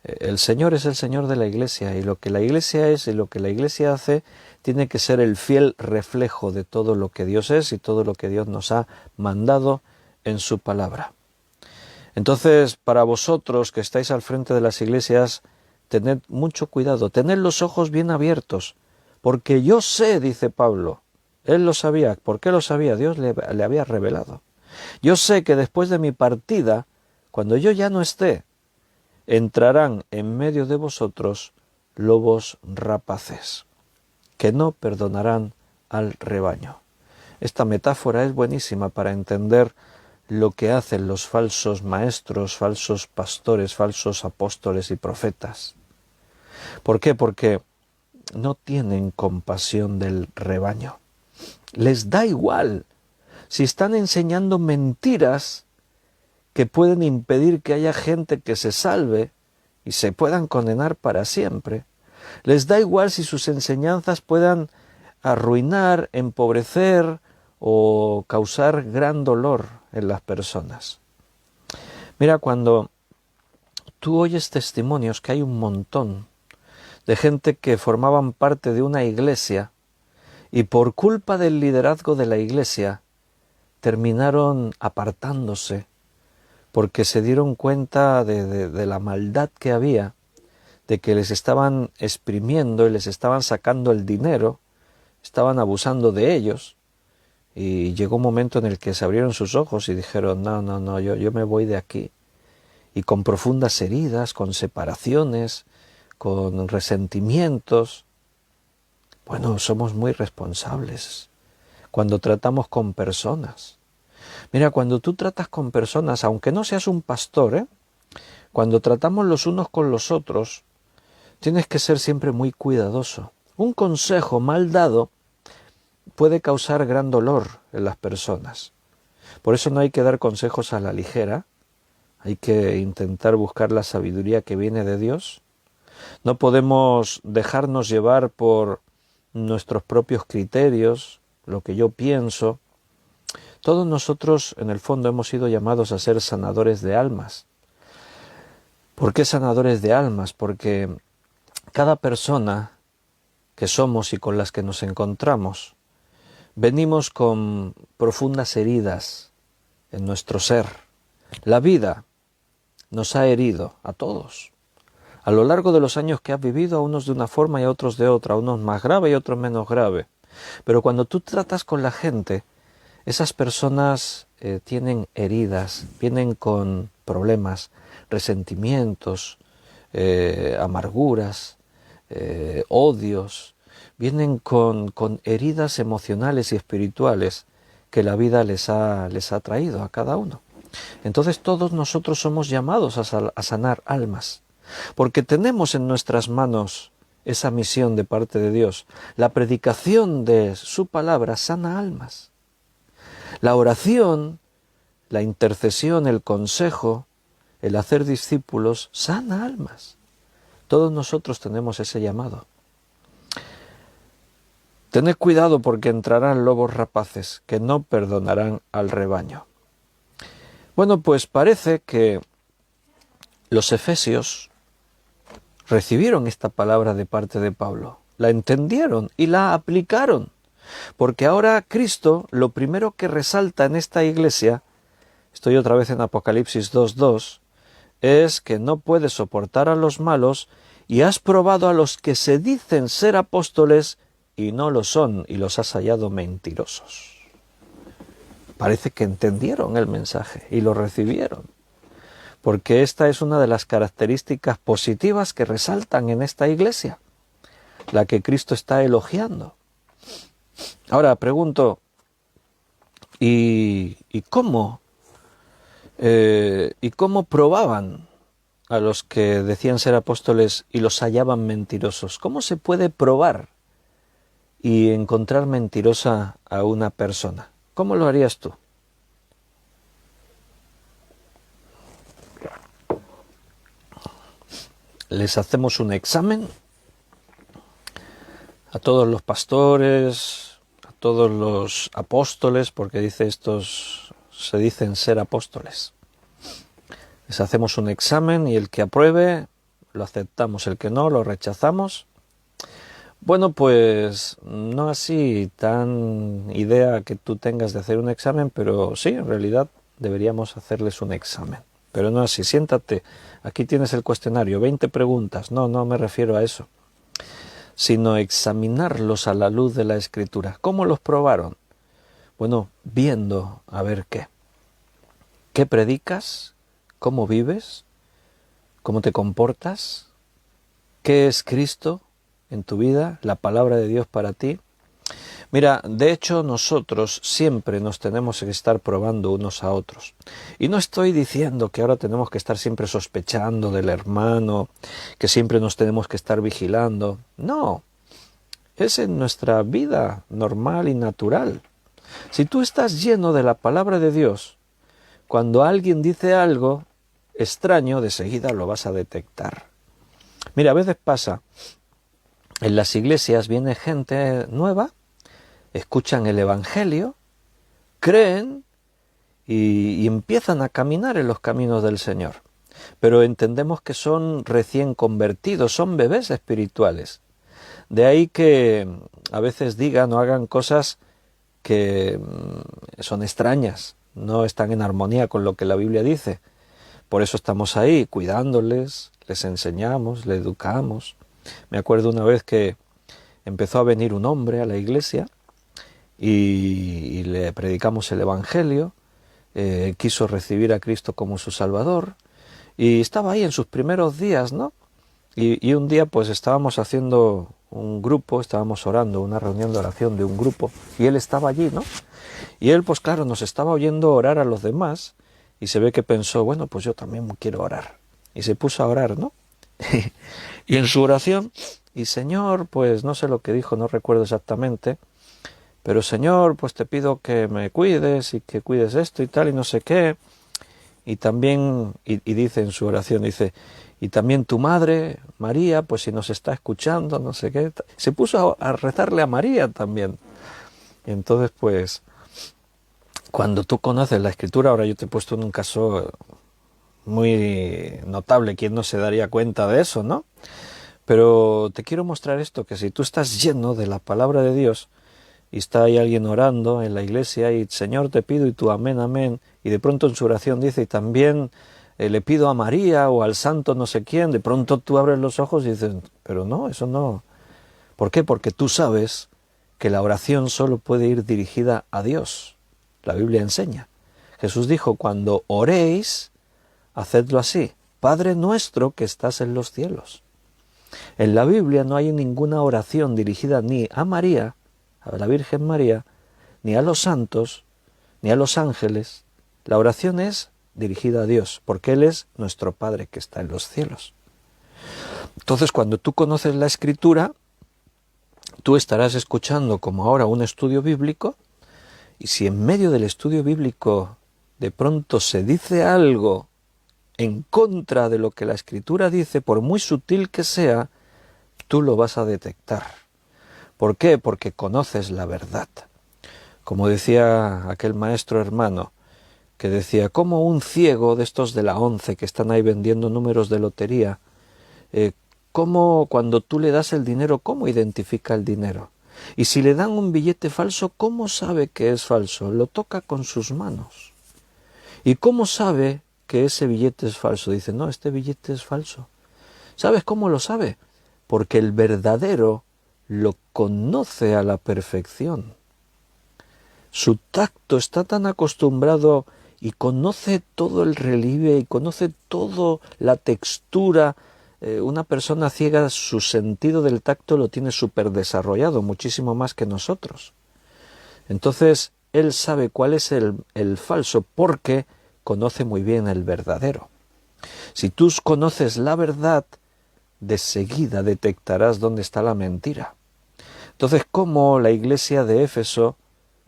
el Señor es el Señor de la Iglesia, y lo que la Iglesia es y lo que la Iglesia hace tiene que ser el fiel reflejo de todo lo que Dios es y todo lo que Dios nos ha mandado en su palabra. Entonces, para vosotros que estáis al frente de las iglesias, tened mucho cuidado, tened los ojos bien abiertos, porque yo sé, dice Pablo, él lo sabía. ¿Por qué lo sabía? Dios le había revelado. Yo sé que después de mi partida, cuando yo ya no esté, entrarán en medio de vosotros lobos rapaces, que no perdonarán al rebaño. Esta metáfora es buenísima para entender lo que hacen los falsos maestros, falsos pastores, falsos apóstoles y profetas. ¿Por qué? Porque no tienen compasión del rebaño. Les da igual si están enseñando mentiras que pueden impedir que haya gente que se salve y se puedan condenar para siempre. Les da igual si sus enseñanzas puedan arruinar, empobrecer o causar gran dolor en las personas. Mira, cuando tú oyes testimonios, que hay un montón de gente que formaban parte de una iglesia y por culpa del liderazgo de la iglesia terminaron apartándose porque se dieron cuenta de la maldad que había, de que les estaban exprimiendo y les estaban sacando el dinero, estaban abusando de ellos, y llegó un momento en el que se abrieron sus ojos y dijeron, no, yo me voy de aquí. Y con profundas heridas, con separaciones, con resentimientos. Bueno, somos muy responsables cuando tratamos con personas. Mira, cuando tú tratas con personas, aunque no seas un pastor, cuando tratamos los unos con los otros, tienes que ser siempre muy cuidadoso. Un consejo mal dado puede causar gran dolor en las personas. Por eso no hay que dar consejos a la ligera, hay que intentar buscar la sabiduría que viene de Dios. No podemos dejarnos llevar por nuestros propios criterios, lo que yo pienso. Todos nosotros, en el fondo, hemos sido llamados a ser sanadores de almas. ¿Por qué sanadores de almas? Porque cada persona que somos y con las que nos encontramos, venimos con profundas heridas en nuestro ser. La vida nos ha herido a todos. A lo largo de los años que has vivido, a unos de una forma y a otros de otra, a unos más grave y a otros menos grave. Pero cuando tú tratas con la gente, esas personas tienen heridas, vienen con problemas, resentimientos, amarguras, odios, vienen con heridas emocionales y espirituales que la vida les ha traído a cada uno. Entonces todos nosotros somos llamados a sanar almas, porque tenemos en nuestras manos esa misión de parte de Dios. La predicación de su palabra sana almas. La oración, la intercesión, el consejo, el hacer discípulos, sana almas. Todos nosotros tenemos ese llamado. Tened cuidado porque entrarán lobos rapaces que no perdonarán al rebaño. Bueno, pues parece que los efesios recibieron esta palabra de parte de Pablo, la entendieron y la aplicaron, porque ahora Cristo lo primero que resalta en esta iglesia, estoy otra vez en Apocalipsis 2:2, es que no puedes soportar a los malos y has probado a los que se dicen ser apóstoles y no lo son y los has hallado mentirosos. Parece que entendieron el mensaje y lo recibieron, porque esta es una de las características positivas que resaltan en esta iglesia, la que Cristo está elogiando. Ahora pregunto, ¿y cómo probaban a los que decían ser apóstoles y los hallaban mentirosos? ¿Cómo se puede probar y encontrar mentirosa a una persona? ¿Cómo lo harías tú? Les hacemos un examen a todos los pastores, a todos los apóstoles, porque dice estos se dicen ser apóstoles. Les hacemos un examen y el que apruebe lo aceptamos, el que no lo rechazamos. Bueno, pues no así tan idea que tú tengas de hacer un examen, pero sí, en realidad deberíamos hacerles un examen. Pero no así, siéntate, aquí tienes el cuestionario, 20 preguntas, no me refiero a eso, sino examinarlos a la luz de la Escritura. ¿Cómo los probaron? Bueno, viendo a ver qué. ¿Qué predicas? ¿Cómo vives? ¿Cómo te comportas? ¿Qué es Cristo en tu vida? ¿La palabra de Dios para ti? Mira, de hecho nosotros siempre nos tenemos que estar probando unos a otros. Y no estoy diciendo que ahora tenemos que estar siempre sospechando del hermano, que siempre nos tenemos que estar vigilando. No, es en nuestra vida normal y natural. Si tú estás lleno de la palabra de Dios, cuando alguien dice algo extraño, de seguida lo vas a detectar. Mira, a veces pasa, en las iglesias viene gente nueva, escuchan el Evangelio, creen y empiezan a caminar en los caminos del Señor. Pero entendemos que son recién convertidos, son bebés espirituales. De ahí que a veces digan o hagan cosas que son extrañas, no están en armonía con lo que la Biblia dice. Por eso estamos ahí, cuidándoles, les enseñamos, les educamos. Me acuerdo una vez que empezó a venir un hombre a la iglesia y le predicamos el Evangelio, quiso recibir a Cristo como su Salvador y estaba ahí en sus primeros días, ¿no? Y un día pues estábamos haciendo un grupo, estábamos orando, una reunión de oración de un grupo y él estaba allí, ¿no? Y él pues claro nos estaba oyendo orar a los demás y se ve que pensó, bueno pues yo también quiero orar. Y se puso a orar, ¿no? Y en su oración, y Señor, pues no sé lo que dijo, no recuerdo exactamente, pero Señor, pues te pido que me cuides y que cuides esto y tal y no sé qué. Y también, y dice en su oración, dice, y también tu madre, María, pues si nos está escuchando, no sé qué. Se puso a rezarle a María también. Y entonces, pues, cuando tú conoces la Escritura, ahora yo te he puesto en un caso muy notable, ¿quién no se daría cuenta de eso, no? Pero te quiero mostrar esto, que si tú estás lleno de la palabra de Dios, y está ahí alguien orando en la iglesia y Señor te pido y tú amén, amén, y de pronto en su oración dice y también le pido a María o al santo no sé quién, de pronto tú abres los ojos y dices, pero no, eso no. ¿Por qué? Porque tú sabes que la oración solo puede ir dirigida a Dios. La Biblia enseña. Jesús dijo, cuando oréis, hacedlo así, Padre nuestro que estás en los cielos. En la Biblia no hay ninguna oración dirigida ni a María, a la Virgen María, ni a los santos, ni a los ángeles. La oración es dirigida a Dios, porque Él es nuestro Padre que está en los cielos. Entonces, cuando tú conoces la Escritura, tú estarás escuchando como ahora un estudio bíblico, y si en medio del estudio bíblico de pronto se dice algo en contra de lo que la Escritura dice, por muy sutil que sea, tú lo vas a detectar. ¿Por qué? Porque conoces la verdad. Como decía aquel maestro hermano, que decía, ¿cómo un ciego de estos de la 11 que están ahí vendiendo números de lotería, cómo cuando tú le das el dinero, cómo identifica el dinero? Y si le dan un billete falso, ¿cómo sabe que es falso? Lo toca con sus manos. ¿Y cómo sabe que ese billete es falso? Dice, no, este billete es falso. ¿Sabes cómo lo sabe? Porque el verdadero lo conoce a la perfección. Su tacto está tan acostumbrado y conoce todo el relieve y conoce toda la textura. Una persona ciega, su sentido del tacto lo tiene súper desarrollado, muchísimo más que nosotros. Entonces, él sabe cuál es el falso porque conoce muy bien el verdadero. Si tú conoces la verdad, de seguida detectarás dónde está la mentira. Entonces, ¿cómo la iglesia de Éfeso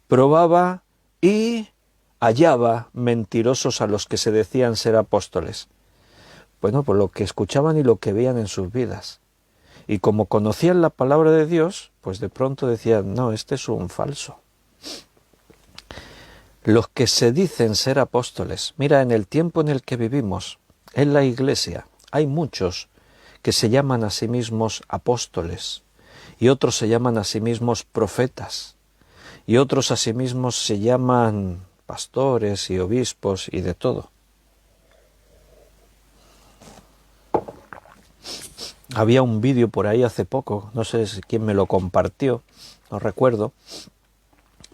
probaba y hallaba mentirosos a los que se decían ser apóstoles? Bueno, por lo que escuchaban y lo que veían en sus vidas. Y como conocían la palabra de Dios, pues de pronto decían, no, este es un falso. Los que se dicen ser apóstoles, mira, en el tiempo en el que vivimos, en la iglesia, hay muchos que se llaman a sí mismos apóstoles, y otros se llaman a sí mismos profetas, y otros a sí mismos se llaman pastores y obispos y de todo. Había un vídeo por ahí hace poco, no sé quién me lo compartió, no recuerdo,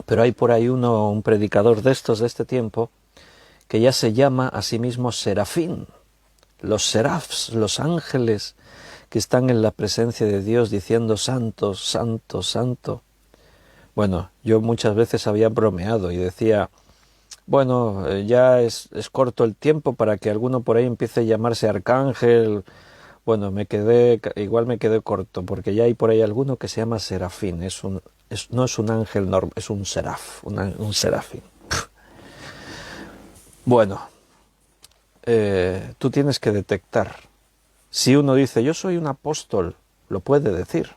pero hay por ahí un predicador de estos de este tiempo que ya se llama a sí mismo serafín. Los serafs, los ángeles que están en la presencia de Dios diciendo santo, santo, santo. Bueno, yo muchas veces había bromeado y decía, bueno, ya es corto el tiempo para que alguno por ahí empiece a llamarse arcángel. Bueno, igual me quedé corto, porque ya hay por ahí alguno que se llama serafín. No es un ángel normal, es un seraf, un serafín. Bueno, tú tienes que detectar. Si uno dice, yo soy un apóstol, lo puede decir.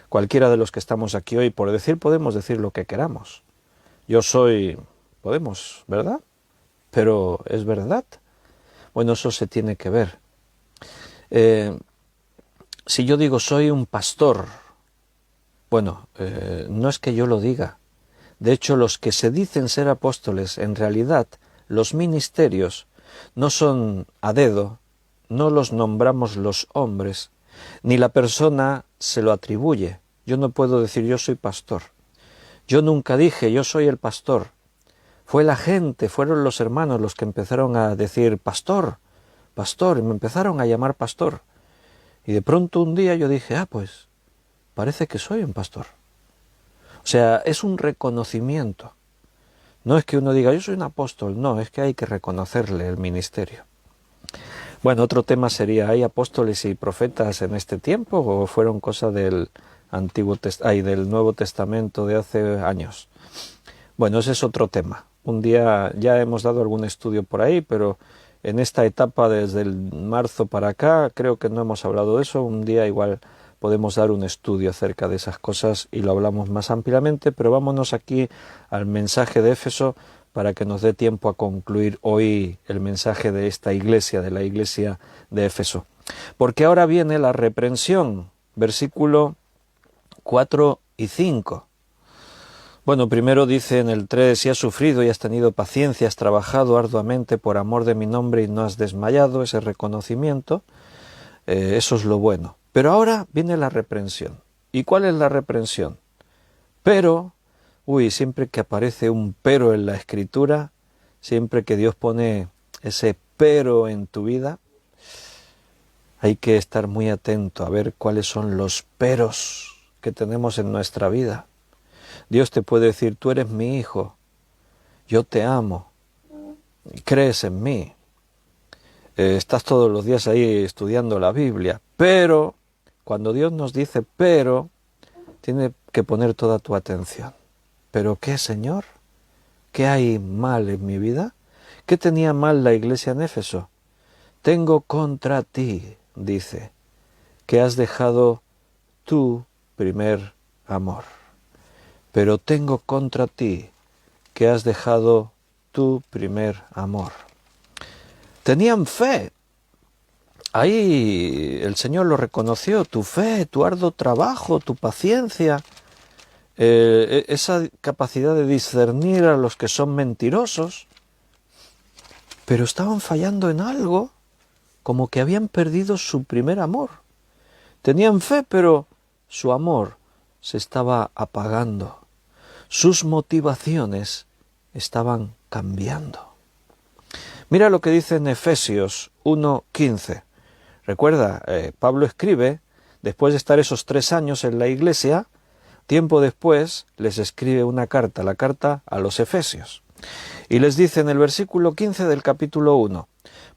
Cualquiera de los que estamos aquí hoy, por decir, podemos decir lo que queramos. Yo soy, podemos, ¿verdad? Pero ¿es verdad? Bueno, eso se tiene que ver. Si yo digo soy un pastor, bueno, no es que yo lo diga. De hecho, los que se dicen ser apóstoles, en realidad, los ministerios no son a dedo, no los nombramos los hombres, ni la persona se lo atribuye. Yo no puedo decir yo soy pastor. Yo nunca dije yo soy el pastor. Fue la gente, fueron los hermanos los que empezaron a decir pastor, pastor, y me empezaron a llamar pastor. Y de pronto un día yo dije, pues parece que soy un pastor. O sea, es un reconocimiento. No es que uno diga yo soy un apóstol, no, es que hay que reconocerle el ministerio. Bueno, otro tema sería, ¿hay apóstoles y profetas en este tiempo o fueron cosas del del Nuevo Testamento de hace años? Bueno, ese es otro tema. Un día ya hemos dado algún estudio por ahí, pero en esta etapa desde el marzo para acá creo que no hemos hablado de eso. Un día igual podemos dar un estudio acerca de esas cosas y lo hablamos más ampliamente, pero vámonos aquí al mensaje de Éfeso para que nos dé tiempo a concluir hoy el mensaje de esta iglesia, de la iglesia de Éfeso. Porque ahora viene la reprensión, versículo 4 y 5. Bueno, primero dice en el 3, si has sufrido y has tenido paciencia, has trabajado arduamente por amor de mi nombre y no has desmayado, ese reconocimiento, eso es lo bueno. Pero ahora viene la reprensión. ¿Y cuál es la reprensión? Pero, siempre que aparece un pero en la Escritura, siempre que Dios pone ese pero en tu vida, hay que estar muy atento a ver cuáles son los peros que tenemos en nuestra vida. Dios te puede decir, tú eres mi hijo, yo te amo, crees en mí, estás todos los días ahí estudiando la Biblia, pero cuando Dios nos dice pero, tiene que poner toda tu atención. ¿Pero qué, Señor? ¿Qué hay mal en mi vida? ¿Qué tenía mal la iglesia en Éfeso? Tengo contra ti, dice, que has dejado tu primer amor. Pero tengo contra ti que has dejado tu primer amor. Tenían fe. Ahí el Señor lo reconoció, tu fe, tu arduo trabajo, tu paciencia, esa capacidad de discernir a los que son mentirosos. Pero estaban fallando en algo, como que habían perdido su primer amor. Tenían fe, pero su amor se estaba apagando. Sus motivaciones estaban cambiando. Mira lo que dice en Efesios 1:15. Recuerda, Pablo escribe, después de estar esos 3 años en la iglesia, tiempo después les escribe una carta, la carta a los Efesios. Y les dice en el versículo 15 del capítulo 1,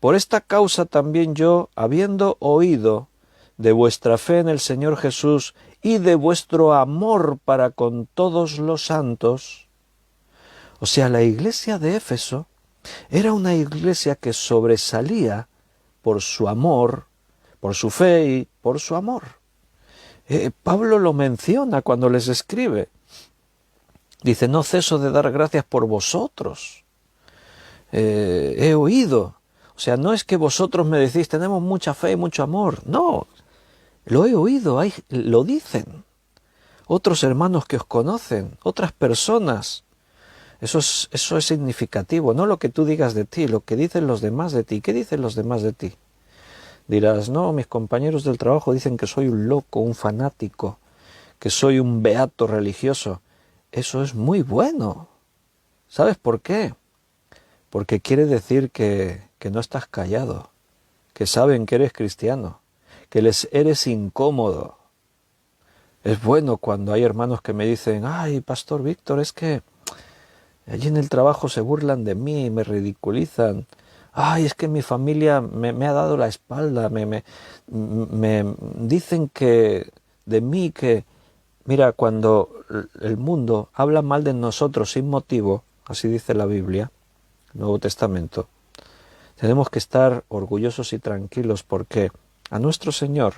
por esta causa también yo, habiendo oído de vuestra fe en el Señor Jesús y de vuestro amor para con todos los santos. O sea, la iglesia de Éfeso era una iglesia que sobresalía por su amor, por su fe y por su amor. Pablo lo menciona cuando les escribe. Dice, no ceso de dar gracias por vosotros. He oído. O sea, no es que vosotros me decís, tenemos mucha fe y mucho amor. No, lo he oído, lo dicen. Otros hermanos que os conocen, otras personas. Eso es significativo, no lo que tú digas de ti, lo que dicen los demás de ti. ¿Qué dicen los demás de ti? Dirás, no, mis compañeros del trabajo dicen que soy un loco, un fanático, que soy un beato religioso. Eso es muy bueno. ¿Sabes por qué? porque quiere decir que no estás callado, que saben que eres cristiano, que les eres incómodo. Es bueno cuando hay hermanos que me dicen, ay, Pastor Víctor, es que allí en el trabajo se burlan de mí, me ridiculizan. Ay, es que mi familia me ha dado la espalda, me dicen que de mí que... Mira, cuando el mundo habla mal de nosotros sin motivo, así dice la Biblia, el Nuevo Testamento, tenemos que estar orgullosos y tranquilos porque a nuestro Señor,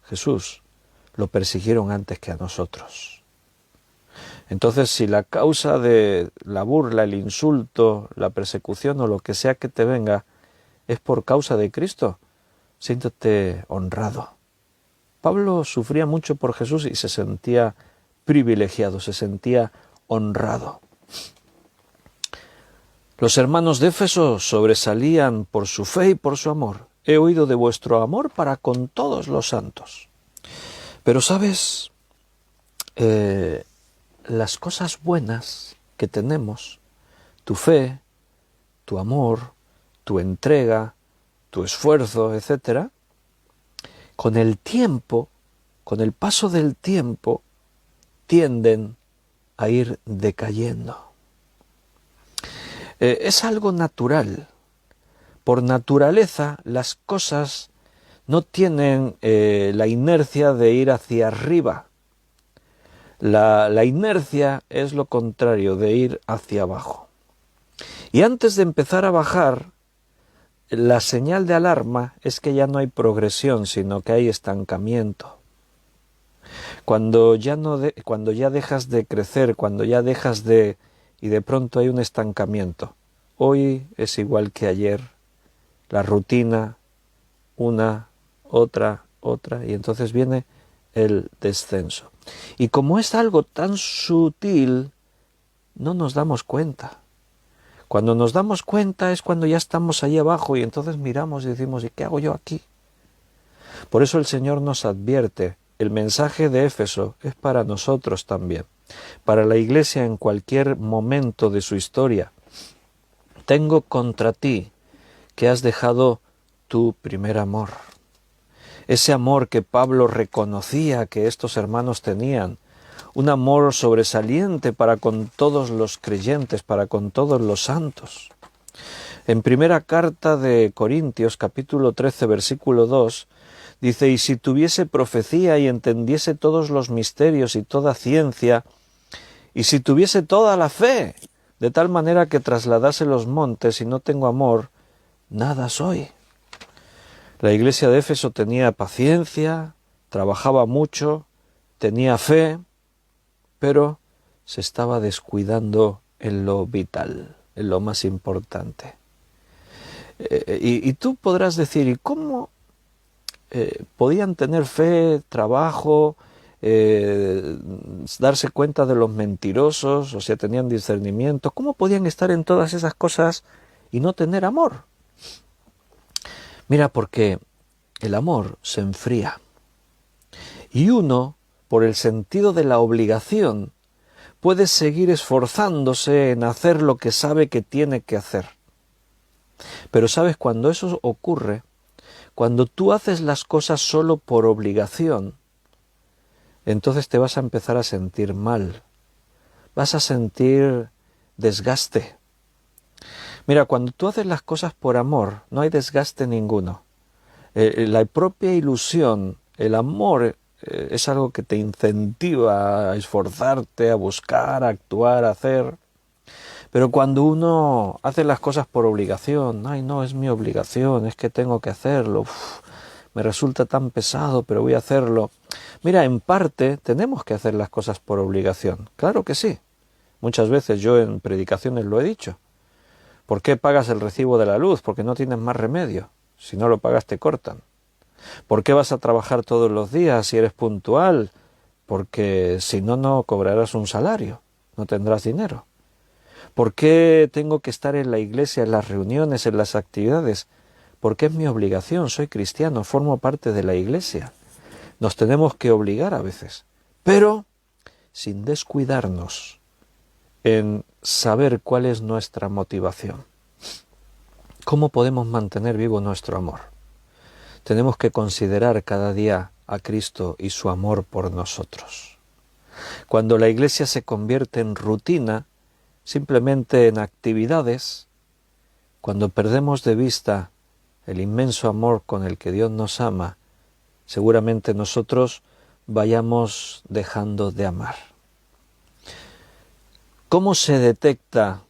Jesús, lo persiguieron antes que a nosotros. Entonces, si la causa de la burla, el insulto, la persecución o lo que sea que te venga es por causa de Cristo, siéntete honrado. Pablo sufría mucho por Jesús y se sentía privilegiado, se sentía honrado. Los hermanos de Éfeso sobresalían por su fe y por su amor. He oído de vuestro amor para con todos los santos. Pero sabes, las cosas buenas que tenemos, tu fe, tu amor, tu entrega, tu esfuerzo, etc., con el tiempo, con el paso del tiempo, tienden a ir decayendo. Es algo natural. Por naturaleza, las cosas no tienen la inercia de ir hacia arriba. La inercia es lo contrario, de ir hacia abajo. Y antes de empezar a bajar, la señal de alarma es que ya no hay progresión, sino que hay estancamiento. Cuando ya dejas de crecer, cuando ya dejas de... y de pronto hay un estancamiento. Hoy es igual que ayer, la rutina, una, otra, y entonces viene el descenso. Y como es algo tan sutil, no nos damos cuenta. Cuando nos damos cuenta es cuando ya estamos ahí abajo y entonces miramos y decimos, ¿y qué hago yo aquí? Por eso el Señor nos advierte, el mensaje de Éfeso es para nosotros también, para la Iglesia en cualquier momento de su historia. Tengo contra ti que has dejado tu primer amor. Ese amor que Pablo reconocía que estos hermanos tenían, un amor sobresaliente para con todos los creyentes, para con todos los santos. En primera carta de Corintios, capítulo 13, versículo 2, dice, y si tuviese profecía y entendiese todos los misterios y toda ciencia, y si tuviese toda la fe, de tal manera que trasladase los montes y no tengo amor, nada soy. La iglesia de Éfeso tenía paciencia, trabajaba mucho, tenía fe, pero se estaba descuidando en lo vital, en lo más importante. Y tú podrás decir, ¿y cómo podían tener fe, trabajo, darse cuenta de los mentirosos, o sea, tenían discernimiento? ¿Cómo podían estar en todas esas cosas y no tener amor? Mira, porque el amor se enfría. Y uno, por el sentido de la obligación, puede seguir esforzándose en hacer lo que sabe que tiene que hacer. Pero sabes, cuando eso ocurre, cuando tú haces las cosas solo por obligación, entonces te vas a empezar a sentir mal, vas a sentir desgaste. Mira, cuando tú haces las cosas por amor, no hay desgaste ninguno. La propia ilusión, el amor, es algo que te incentiva a esforzarte, a buscar, a actuar, a hacer. Pero cuando uno hace las cosas por obligación, ay no, es mi obligación, es que tengo que hacerlo, me resulta tan pesado, pero voy a hacerlo. Mira, en parte tenemos que hacer las cosas por obligación, claro que sí. Muchas veces yo en predicaciones lo he dicho. ¿Por qué pagas el recibo de la luz? Porque no tienes más remedio. Si no lo pagas te cortan. ¿Por qué vas a trabajar todos los días si eres puntual? Porque si no, no cobrarás un salario, no tendrás dinero. ¿Por qué tengo que estar en la iglesia, en las reuniones, en las actividades? Porque es mi obligación, soy cristiano, formo parte de la iglesia. Nos tenemos que obligar a veces, pero sin descuidarnos en saber cuál es nuestra motivación. ¿Cómo podemos mantener vivo nuestro amor? Tenemos que considerar cada día a Cristo y su amor por nosotros. Cuando la Iglesia se convierte en rutina, simplemente en actividades, cuando perdemos de vista el inmenso amor con el que Dios nos ama, seguramente nosotros vayamos dejando de amar. ¿Cómo se detecta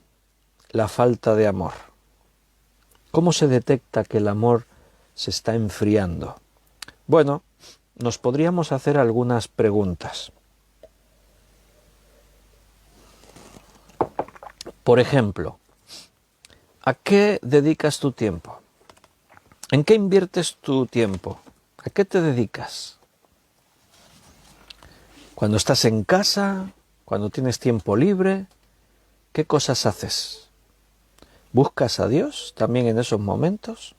la falta de amor? ¿Cómo se detecta que el amor se está enfriando? Bueno, nos podríamos hacer algunas preguntas. Por ejemplo, ¿a qué dedicas tu tiempo? ¿En qué inviertes tu tiempo? ¿A qué te dedicas? Cuando estás en casa, cuando tienes tiempo libre, ¿qué cosas haces? ¿Buscas a Dios también en esos momentos?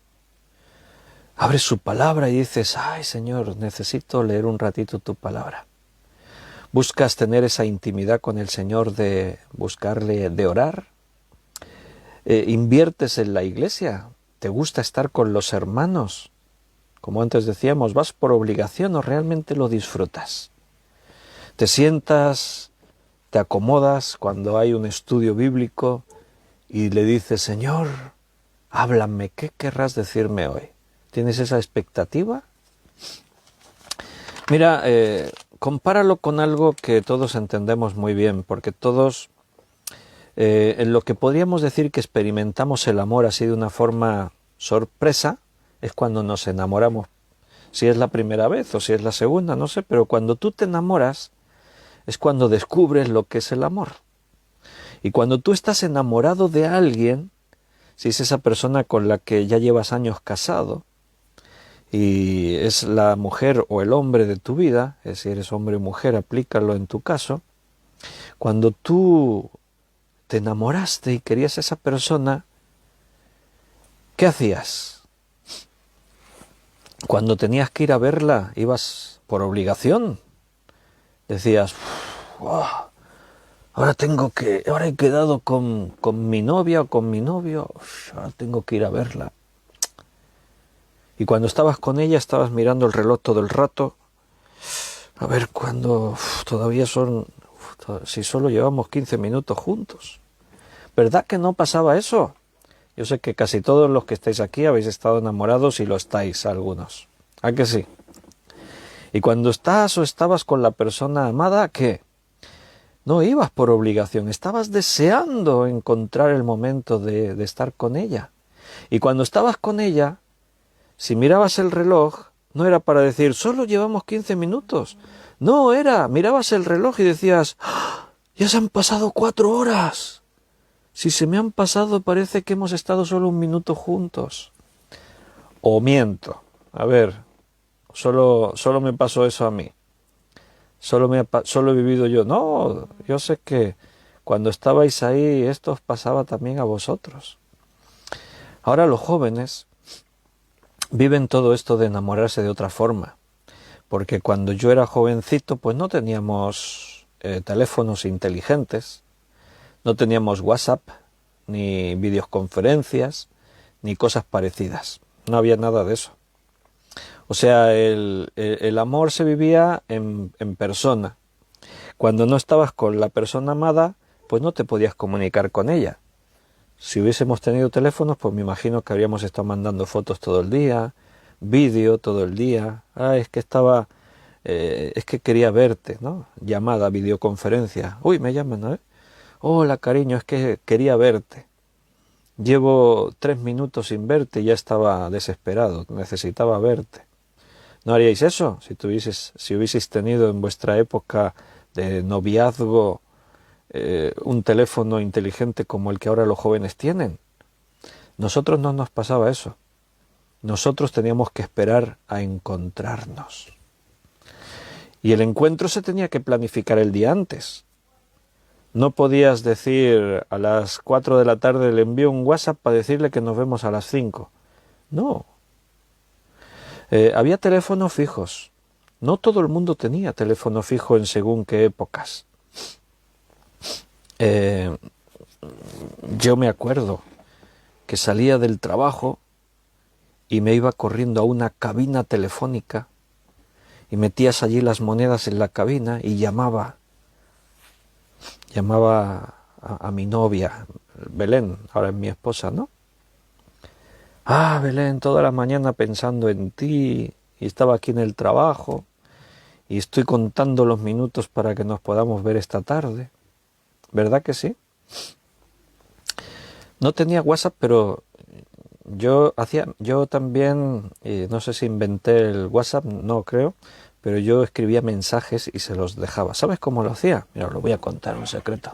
Abres su palabra y dices, ay Señor, necesito leer un ratito tu palabra. ¿Buscas tener esa intimidad con el Señor de buscarle, de orar? ¿Inviertes en la iglesia? ¿Te gusta estar con los hermanos? Como antes decíamos, ¿vas por obligación o realmente lo disfrutas? ¿Te sientas, te acomodas cuando hay un estudio bíblico y le dices, Señor, háblame, ¿qué querrás decirme hoy? ¿Tienes esa expectativa? Mira, compáralo con algo que todos entendemos muy bien, porque todos, en lo que podríamos decir que experimentamos el amor así de una forma sorpresa, es cuando nos enamoramos. Si es la primera vez o si es la segunda, no sé, pero cuando tú te enamoras es cuando descubres lo que es el amor. Y cuando tú estás enamorado de alguien, si es esa persona con la que ya llevas años casado, y es la mujer o el hombre de tu vida, si eres hombre o mujer, aplícalo en tu caso, cuando tú te enamoraste y querías a esa persona, ¿qué hacías? Cuando tenías que ir a verla, ibas por obligación. Decías, ahora he quedado con mi novia o con mi novio, ahora tengo que ir a verla. Y cuando estabas con ella, estabas mirando el reloj todo el rato, a ver cuándo, todavía son, si solo llevamos 15 minutos juntos. ¿Verdad que no pasaba eso? Yo sé que casi todos los que estáis aquí habéis estado enamorados y lo estáis algunos. ¿A que sí? Y cuando estás o estabas con la persona amada, ¿qué? No ibas por obligación, estabas deseando encontrar el momento de estar con ella. Y cuando estabas con ella, si mirabas el reloj, no era para decir, solo llevamos 15 minutos. No, mirabas el reloj y decías, ¡ah! Ya se han pasado 4 horas. Si se me han pasado, parece que hemos estado solo un minuto juntos. O miento. A ver, solo me pasó eso a mí. Solo he vivido yo. No, yo sé que cuando estabais ahí, esto os pasaba también a vosotros. Ahora los jóvenes viven todo esto de enamorarse de otra forma. Porque cuando yo era jovencito, pues no teníamos teléfonos inteligentes, no teníamos WhatsApp, ni videoconferencias, ni cosas parecidas. No había nada de eso. O sea, el amor se vivía en persona. Cuando no estabas con la persona amada, pues no te podías comunicar con ella. Si hubiésemos tenido teléfonos, pues me imagino que habríamos estado mandando fotos todo el día, vídeo todo el día. Es que quería verte, ¿no? Llamada, videoconferencia. Uy, me llaman, ¿no? Hola, cariño, es que quería verte. Llevo 3 minutos sin verte y ya estaba desesperado, necesitaba verte. ¿No haríais eso si hubieseis tenido en vuestra época de noviazgo un teléfono inteligente como el que ahora los jóvenes tienen? Nosotros no nos pasaba eso. Nosotros teníamos que esperar a encontrarnos. Y el encuentro se tenía que planificar el día antes. No podías decir a las 4 de la tarde le envío un WhatsApp para decirle que nos vemos a las 5. No. Había teléfonos fijos. No todo el mundo tenía teléfono fijo en según qué épocas. Yo me acuerdo que salía del trabajo y me iba corriendo a una cabina telefónica y metías allí las monedas en la cabina y llamaba a mi novia, Belén, ahora es mi esposa, ¿no? Ah, Belén, toda la mañana pensando en ti, y estaba aquí en el trabajo, y estoy contando los minutos para que nos podamos ver esta tarde. ¿Verdad que sí? No tenía WhatsApp, pero yo también, no sé si inventé el WhatsApp, no creo, pero yo escribía mensajes y se los dejaba. ¿Sabes cómo lo hacía? Mira, lo voy a contar, un secreto.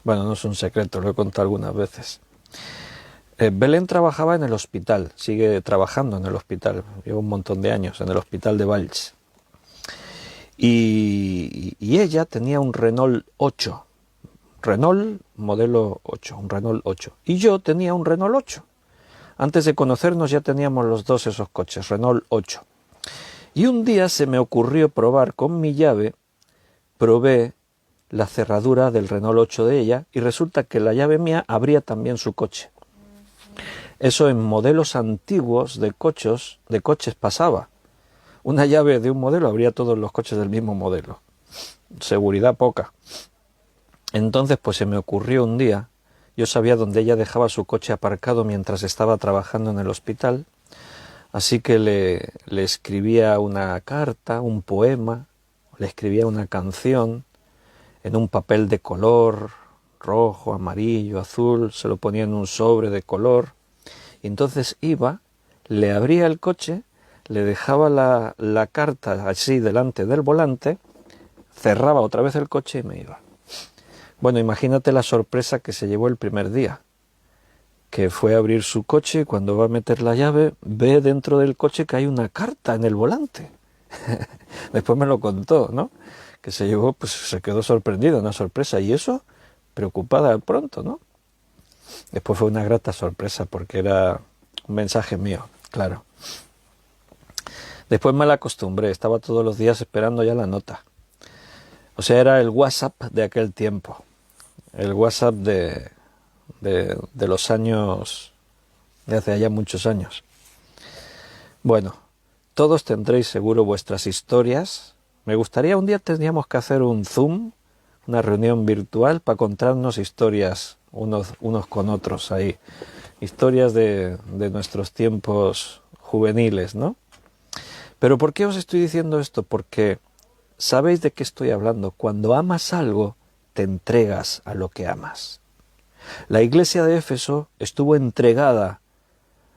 Bueno, no es un secreto, lo he contado algunas veces. Belén trabajaba en el hospital, sigue trabajando en el hospital, lleva un montón de años en el hospital de Valls. Y ella tenía un Renault 8, Renault modelo 8, un Renault 8. Y yo tenía un Renault 8. Antes de conocernos ya teníamos los dos esos coches, Renault 8. Y un día se me ocurrió probar con mi llave, probé la cerradura del Renault 8 de ella y resulta que la llave mía abría también su coche. Eso en modelos antiguos de coches pasaba. Una llave de un modelo abría todos los coches del mismo modelo. Seguridad poca. Entonces pues se me ocurrió un día, yo sabía dónde ella dejaba su coche aparcado mientras estaba trabajando en el hospital, así que le escribía una carta, un poema, le escribía una canción en un papel de color, rojo, amarillo, azul, se lo ponía en un sobre de color, y entonces iba, le abría el coche, le dejaba la carta así delante del volante, cerraba otra vez el coche y me iba. Bueno, imagínate la sorpresa que se llevó el primer día, que fue a abrir su coche y cuando va a meter la llave, ve dentro del coche que hay una carta en el volante. Después me lo contó, ¿no? Que se llevó, pues se quedó sorprendido, una sorpresa, y eso, preocupada al pronto, ¿no? Después fue una grata sorpresa porque era un mensaje mío, claro. Después me la acostumbré, estaba todos los días esperando ya la nota. O sea, era el WhatsApp de aquel tiempo, el WhatsApp de los años, de hace ya muchos años. Bueno, todos tendréis seguro vuestras historias. Me gustaría, un día tendríamos que hacer un Zoom, una reunión virtual para contarnos historias unos con otros ahí. Historias de nuestros tiempos juveniles, ¿no? Pero ¿por qué os estoy diciendo esto? Porque sabéis de qué estoy hablando. Cuando amas algo, te entregas a lo que amas. La iglesia de Éfeso estuvo entregada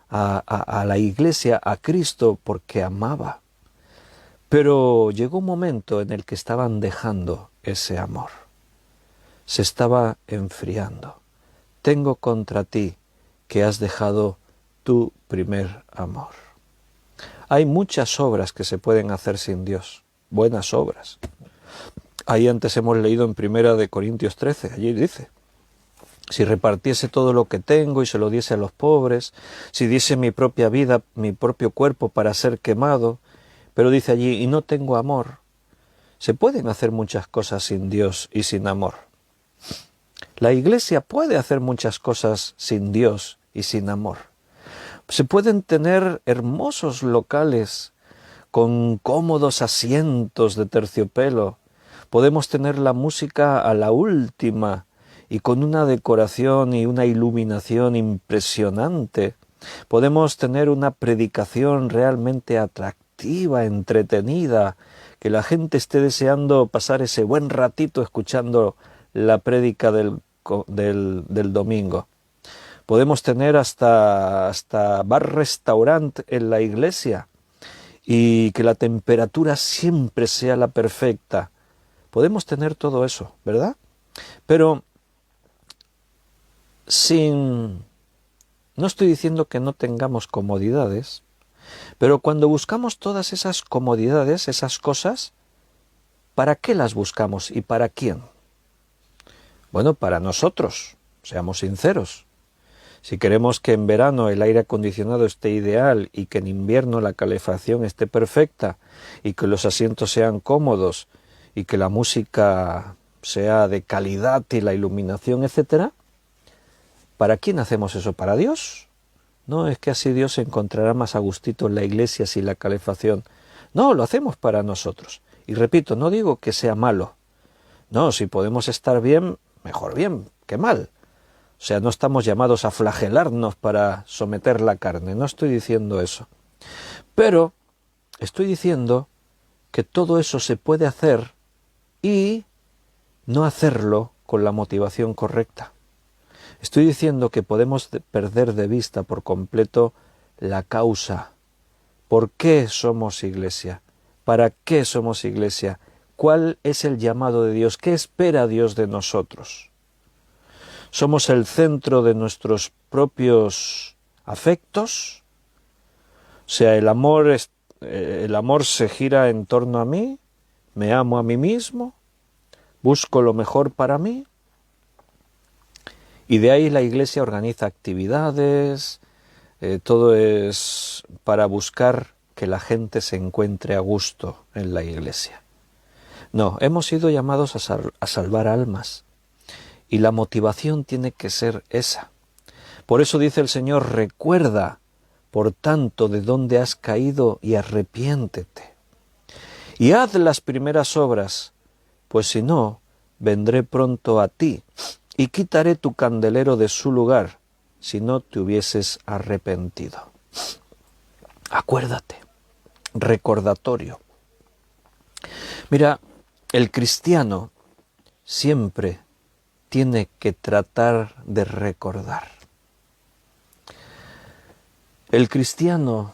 a la iglesia, a Cristo, porque amaba. Pero llegó un momento en el que estaban dejando ese amor. Se estaba enfriando. Tengo contra ti que has dejado tu primer amor. Hay muchas obras que se pueden hacer sin Dios, buenas obras. Ahí antes hemos leído en 1 Corintios 13, allí dice: si repartiese todo lo que tengo y se lo diese a los pobres, si diese mi propia vida, mi propio cuerpo para ser quemado, pero dice allí, y no tengo amor. Se pueden hacer muchas cosas sin Dios y sin amor. La Iglesia puede hacer muchas cosas sin Dios y sin amor. Se pueden tener hermosos locales con cómodos asientos de terciopelo. Podemos tener la música a la última y con una decoración y una iluminación impresionante. Podemos tener una predicación realmente atractiva, entretenida, que la gente esté deseando pasar ese buen ratito escuchando la prédica del domingo. Podemos tener hasta bar-restaurant en la iglesia y que la temperatura siempre sea la perfecta. Podemos tener todo eso, ¿verdad? Pero no estoy diciendo que no tengamos comodidades, pero cuando buscamos todas esas comodidades, esas cosas, ¿para qué las buscamos y para quién? Bueno, para nosotros, seamos sinceros. Si queremos que en verano el aire acondicionado esté ideal y que en invierno la calefacción esté perfecta y que los asientos sean cómodos y que la música sea de calidad y la iluminación, etcétera, ¿para quién hacemos eso? ¿Para Dios No es que así Dios se encontrará más a gustito en la iglesia sin la calefacción. No, lo hacemos para nosotros. Y repito, no digo que sea malo. No, si podemos estar bien, mejor bien que mal. O sea, no estamos llamados a flagelarnos para someter la carne, no estoy diciendo eso. Pero estoy diciendo que todo eso se puede hacer y no hacerlo con la motivación correcta. Estoy diciendo que podemos perder de vista por completo la causa. ¿Por qué somos iglesia? ¿Para qué somos iglesia? ¿Cuál es el llamado de Dios? ¿Qué espera Dios de nosotros? ¿Somos el centro de nuestros propios afectos? O sea, el amor se gira en torno a mí, me amo a mí mismo, busco lo mejor para mí. Y de ahí la Iglesia organiza actividades, todo es para buscar que la gente se encuentre a gusto en la Iglesia. No, hemos sido llamados a salvar almas. Y la motivación tiene que ser esa. Por eso dice el Señor, recuerda, por tanto, de dónde has caído y arrepiéntete. Y haz las primeras obras, pues si no, vendré pronto a ti y quitaré tu candelero de su lugar, si no te hubieses arrepentido. Acuérdate, recordatorio. Mira, el cristiano siempre tiene que tratar de recordar. El cristiano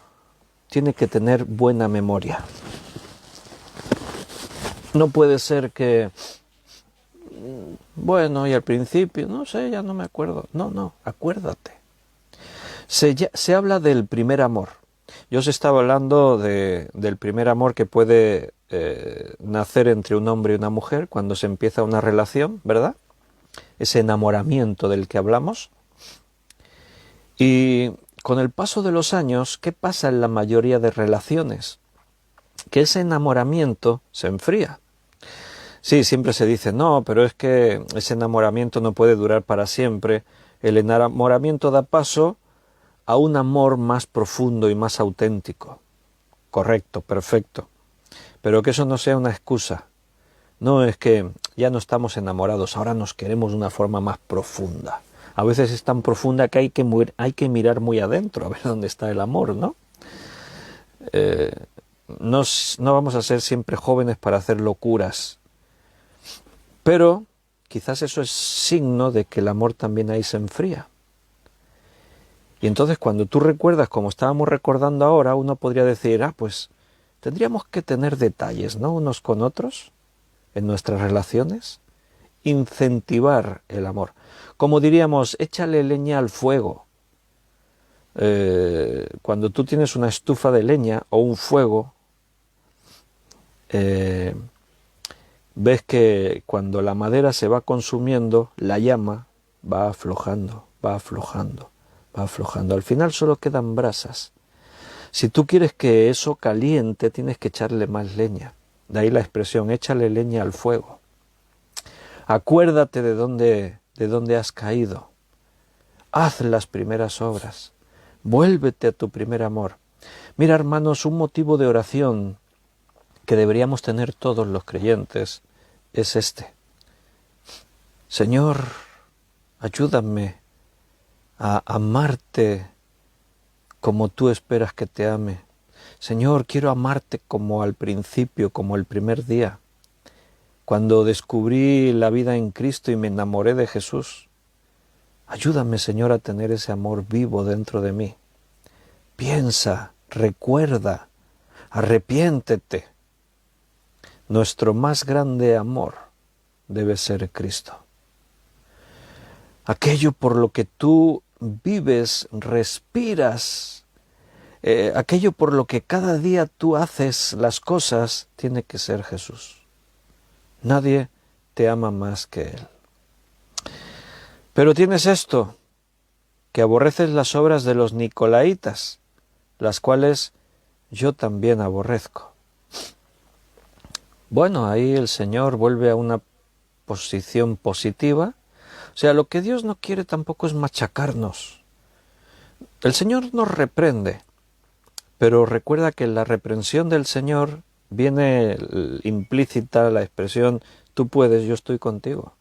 tiene que tener buena memoria. No puede ser que, bueno, y al principio, no sé, ya no me acuerdo. No, acuérdate. Se habla del primer amor. Yo os estaba hablando del primer amor que puede nacer entre un hombre y una mujer cuando se empieza una relación, ¿verdad? Ese enamoramiento del que hablamos. Y con el paso de los años, ¿qué pasa en la mayoría de relaciones? Que ese enamoramiento se enfría. Sí, siempre se dice, no, pero es que ese enamoramiento no puede durar para siempre. El enamoramiento da paso a un amor más profundo y más auténtico. Correcto, perfecto. Pero que eso no sea una excusa. No es que ya no estamos enamorados, ahora nos queremos de una forma más profunda. A veces es tan profunda que hay que mirar muy adentro a ver dónde está el amor, ¿no? No vamos a ser siempre jóvenes para hacer locuras. Pero quizás eso es signo de que el amor también ahí se enfría. Y entonces cuando tú recuerdas, como estábamos recordando ahora, uno podría decir, pues tendríamos que tener detalles, ¿no? Unos con otros en nuestras relaciones, incentivar el amor. Como diríamos, échale leña al fuego. Cuando tú tienes una estufa de leña o un fuego, ves que cuando la madera se va consumiendo, la llama va aflojando, va aflojando, va aflojando. Al final solo quedan brasas. Si tú quieres que eso caliente, tienes que echarle más leña. De ahí la expresión, échale leña al fuego. Acuérdate de dónde has caído. Haz las primeras obras. Vuélvete a tu primer amor. Mira, hermanos, un motivo de oración que deberíamos tener todos los creyentes es este. Señor, ayúdame a amarte como tú esperas que te ame. Señor, quiero amarte como al principio, como el primer día, cuando descubrí la vida en Cristo y me enamoré de Jesús. Ayúdame, Señor, a tener ese amor vivo dentro de mí. Piensa, recuerda, arrepiéntete. Nuestro más grande amor debe ser Cristo. Aquello por lo que tú vives, respiras, aquello por lo que cada día tú haces las cosas, tiene que ser Jesús. Nadie te ama más que Él. Pero tienes esto, que aborreces las obras de los nicolaitas, las cuales yo también aborrezco. Bueno, ahí el Señor vuelve a una posición positiva. O sea, lo que Dios no quiere tampoco es machacarnos. El Señor nos reprende, pero recuerda que en la reprensión del Señor viene implícita la expresión, tú puedes, yo estoy contigo.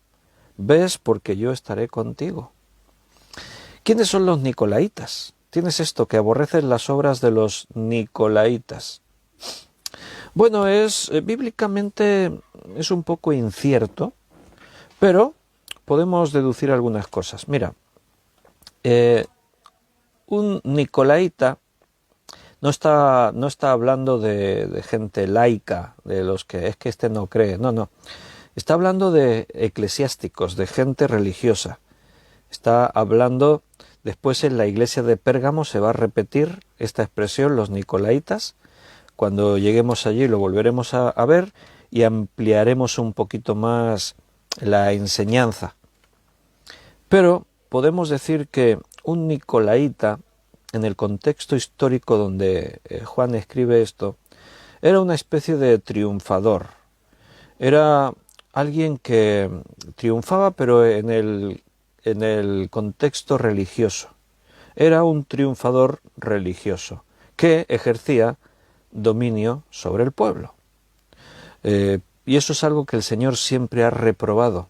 Ves porque yo estaré contigo. ¿Quiénes son los nicolaitas? Tienes esto, que aborreces las obras de los nicolaitas. Bueno, bíblicamente es un poco incierto, pero podemos deducir algunas cosas. Mira, un nicolaita no está hablando de gente laica, de los que es que este no cree, no. Está hablando de eclesiásticos, de gente religiosa. Está hablando, después en la iglesia de Pérgamo se va a repetir esta expresión, los nicolaitas. Cuando lleguemos allí lo volveremos a ver y ampliaremos un poquito más la enseñanza. Pero podemos decir que un nicolaita, en el contexto histórico donde Juan escribe esto, era una especie de triunfador. Era alguien que triunfaba, pero en el contexto religioso. Era un triunfador religioso que ejercía dominio sobre el pueblo. Y eso es algo que el Señor siempre ha reprobado.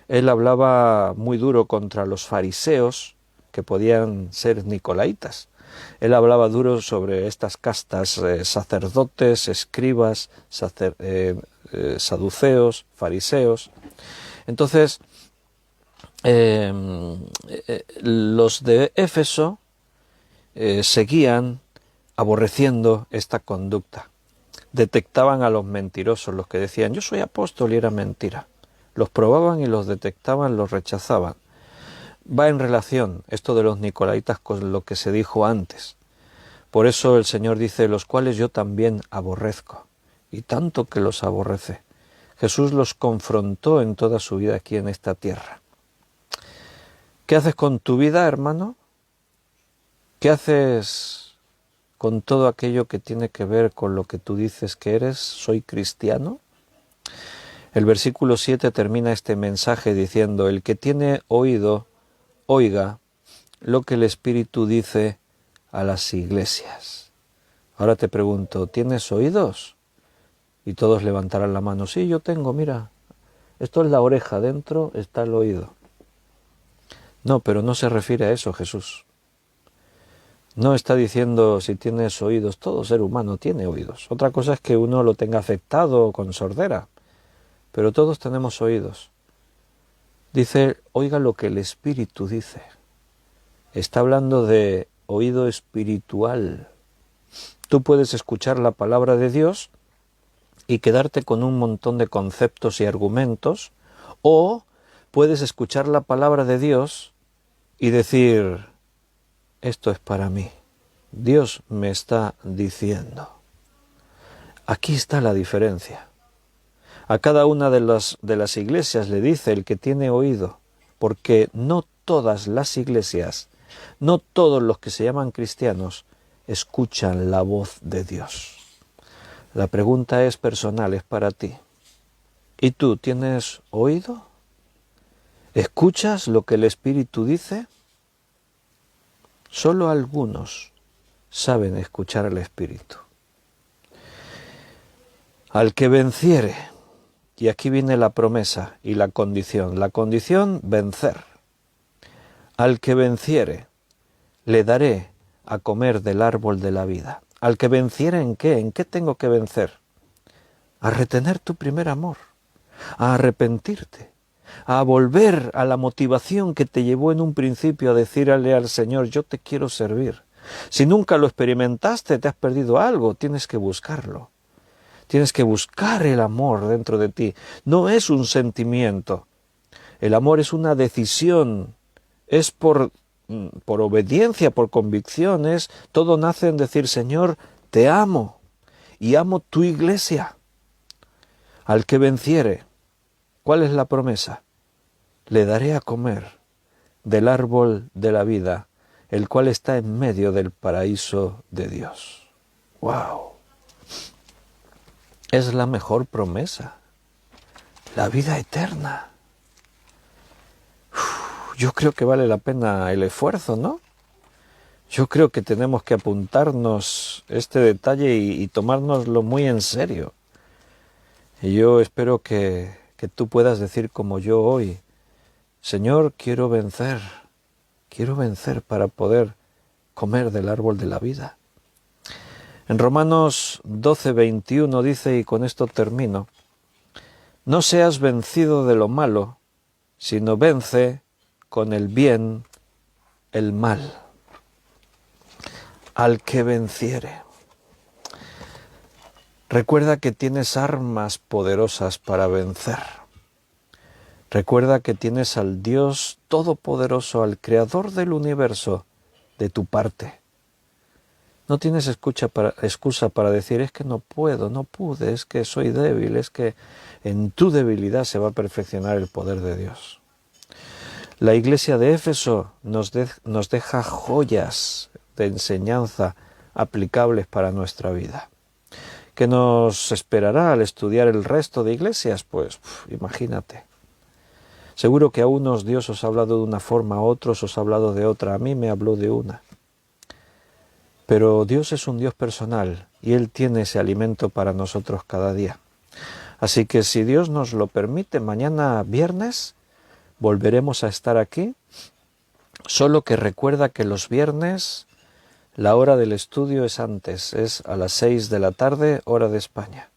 Él hablaba muy duro contra los fariseos, que podían ser nicolaitas. Él hablaba duro sobre estas castas, sacerdotes, escribas, saduceos, fariseos. Entonces, los de Éfeso seguían aborreciendo esta conducta. Detectaban a los mentirosos, los que decían yo soy apóstol y era mentira. Los probaban y los detectaban, los rechazaban. Va en relación esto de los nicolaitas con lo que se dijo antes. Por eso el Señor dice, los cuales yo también aborrezco, y tanto que los aborrece. Jesús los confrontó en toda su vida aquí en esta tierra. ¿Qué haces con tu vida, hermano? ¿Qué haces con todo aquello que tiene que ver con lo que tú dices que eres? ¿Soy cristiano? El versículo 7 termina este mensaje diciendo, el que tiene oído, oiga lo que el Espíritu dice a las iglesias. Ahora te pregunto, ¿tienes oídos? Y todos levantarán la mano. Sí, yo tengo, mira, esto es la oreja, dentro está el oído. No, pero no se refiere a eso Jesús. No está diciendo si tienes oídos, todo ser humano tiene oídos. Otra cosa es que uno lo tenga afectado con sordera, pero todos tenemos oídos. Dice, oiga lo que el Espíritu dice. Está hablando de oído espiritual. Tú puedes escuchar la palabra de Dios y quedarte con un montón de conceptos y argumentos, o puedes escuchar la palabra de Dios y decir, esto es para mí. Dios me está diciendo. Aquí está la diferencia. A cada una de las iglesias le dice el que tiene oído, porque no todas las iglesias, no todos los que se llaman cristianos, escuchan la voz de Dios. La pregunta es personal, es para ti. ¿Y tú tienes oído? ¿Escuchas lo que el Espíritu dice? Solo algunos saben escuchar al Espíritu. Al que venciere, y aquí viene la promesa y la condición, vencer. Al que venciere, le daré a comer del árbol de la vida. Al que venciere, ¿en qué? ¿En qué tengo que vencer? A retener tu primer amor, a arrepentirte, a volver a la motivación que te llevó en un principio a decirle al Señor, yo te quiero servir. Si nunca lo experimentaste, te has perdido algo, tienes que buscarlo. Tienes que buscar el amor dentro de ti. No es un sentimiento. El amor es una decisión. Es por obediencia, por convicciones. Todo nace en decir, Señor, te amo y amo tu iglesia. Al que venciere, ¿cuál es la promesa? Le daré a comer del árbol de la vida, el cual está en medio del paraíso de Dios. ¡Wow! Es la mejor promesa, la vida eterna. Yo creo que vale la pena el esfuerzo, ¿no? Yo creo que tenemos que apuntarnos este detalle y tomárnoslo muy en serio. Y yo espero que tú puedas decir como yo hoy, Señor, quiero vencer para poder comer del árbol de la vida. En Romanos 12:21 dice, y con esto termino, no seas vencido de lo malo, sino vence con el bien el mal. Al que venciere. Recuerda que tienes armas poderosas para vencer. Recuerda que tienes al Dios Todopoderoso, al Creador del universo, de tu parte. No tienes excusa para decir, es que no puedo, no pude, es que soy débil, es que en tu debilidad se va a perfeccionar el poder de Dios. La iglesia de Éfeso nos deja joyas de enseñanza aplicables para nuestra vida. ¿Qué nos esperará al estudiar el resto de iglesias? Pues imagínate. Seguro que a unos Dios os ha hablado de una forma, a otros os ha hablado de otra, a mí me habló de una. Pero Dios es un Dios personal y Él tiene ese alimento para nosotros cada día. Así que si Dios nos lo permite, mañana viernes volveremos a estar aquí, solo que recuerda que los viernes la hora del estudio es antes, es a las 6 de la tarde, hora de España.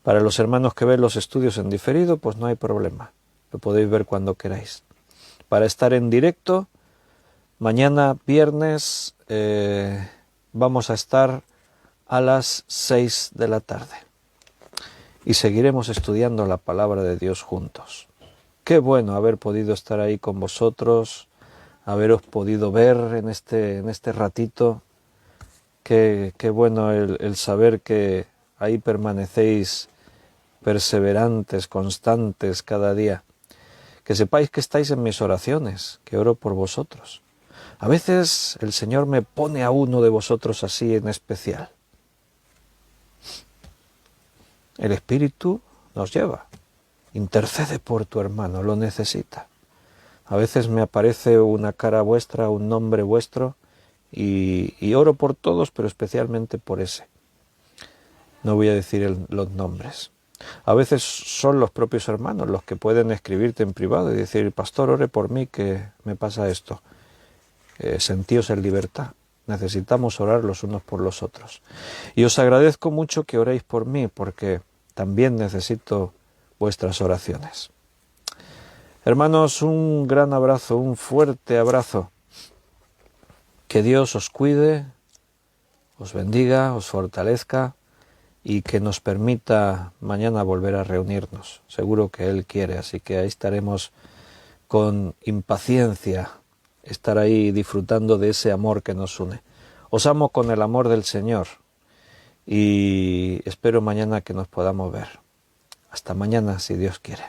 Para los hermanos que ven los estudios en diferido, pues no hay problema, lo podéis ver cuando queráis. Para estar en directo, mañana viernes vamos a estar a las 6 de la tarde y seguiremos estudiando la palabra de Dios juntos. Qué bueno haber podido estar ahí con vosotros, haberos podido ver en este ratito. Qué bueno el saber que ahí permanecéis perseverantes, constantes cada día. Que sepáis que estáis en mis oraciones, que oro por vosotros. A veces el Señor me pone a uno de vosotros así en especial. El Espíritu nos lleva. Intercede por tu hermano, lo necesita. A veces me aparece una cara vuestra, un nombre vuestro, y oro por todos, pero especialmente por ese. No voy a decir los nombres. A veces son los propios hermanos los que pueden escribirte en privado y decir, pastor, ore por mí que me pasa esto. Sentíos en libertad. Necesitamos orar los unos por los otros. Y os agradezco mucho que oréis por mí, porque también necesito vuestras oraciones. Hermanos, un gran abrazo, un fuerte abrazo. Que Dios os cuide, os bendiga, os fortalezca y que nos permita mañana volver a reunirnos. Seguro que Él quiere, así que ahí estaremos con impaciencia, estar ahí disfrutando de ese amor que nos une. Os amo con el amor del Señor y espero mañana que nos podamos ver. Hasta mañana, si Dios quiere.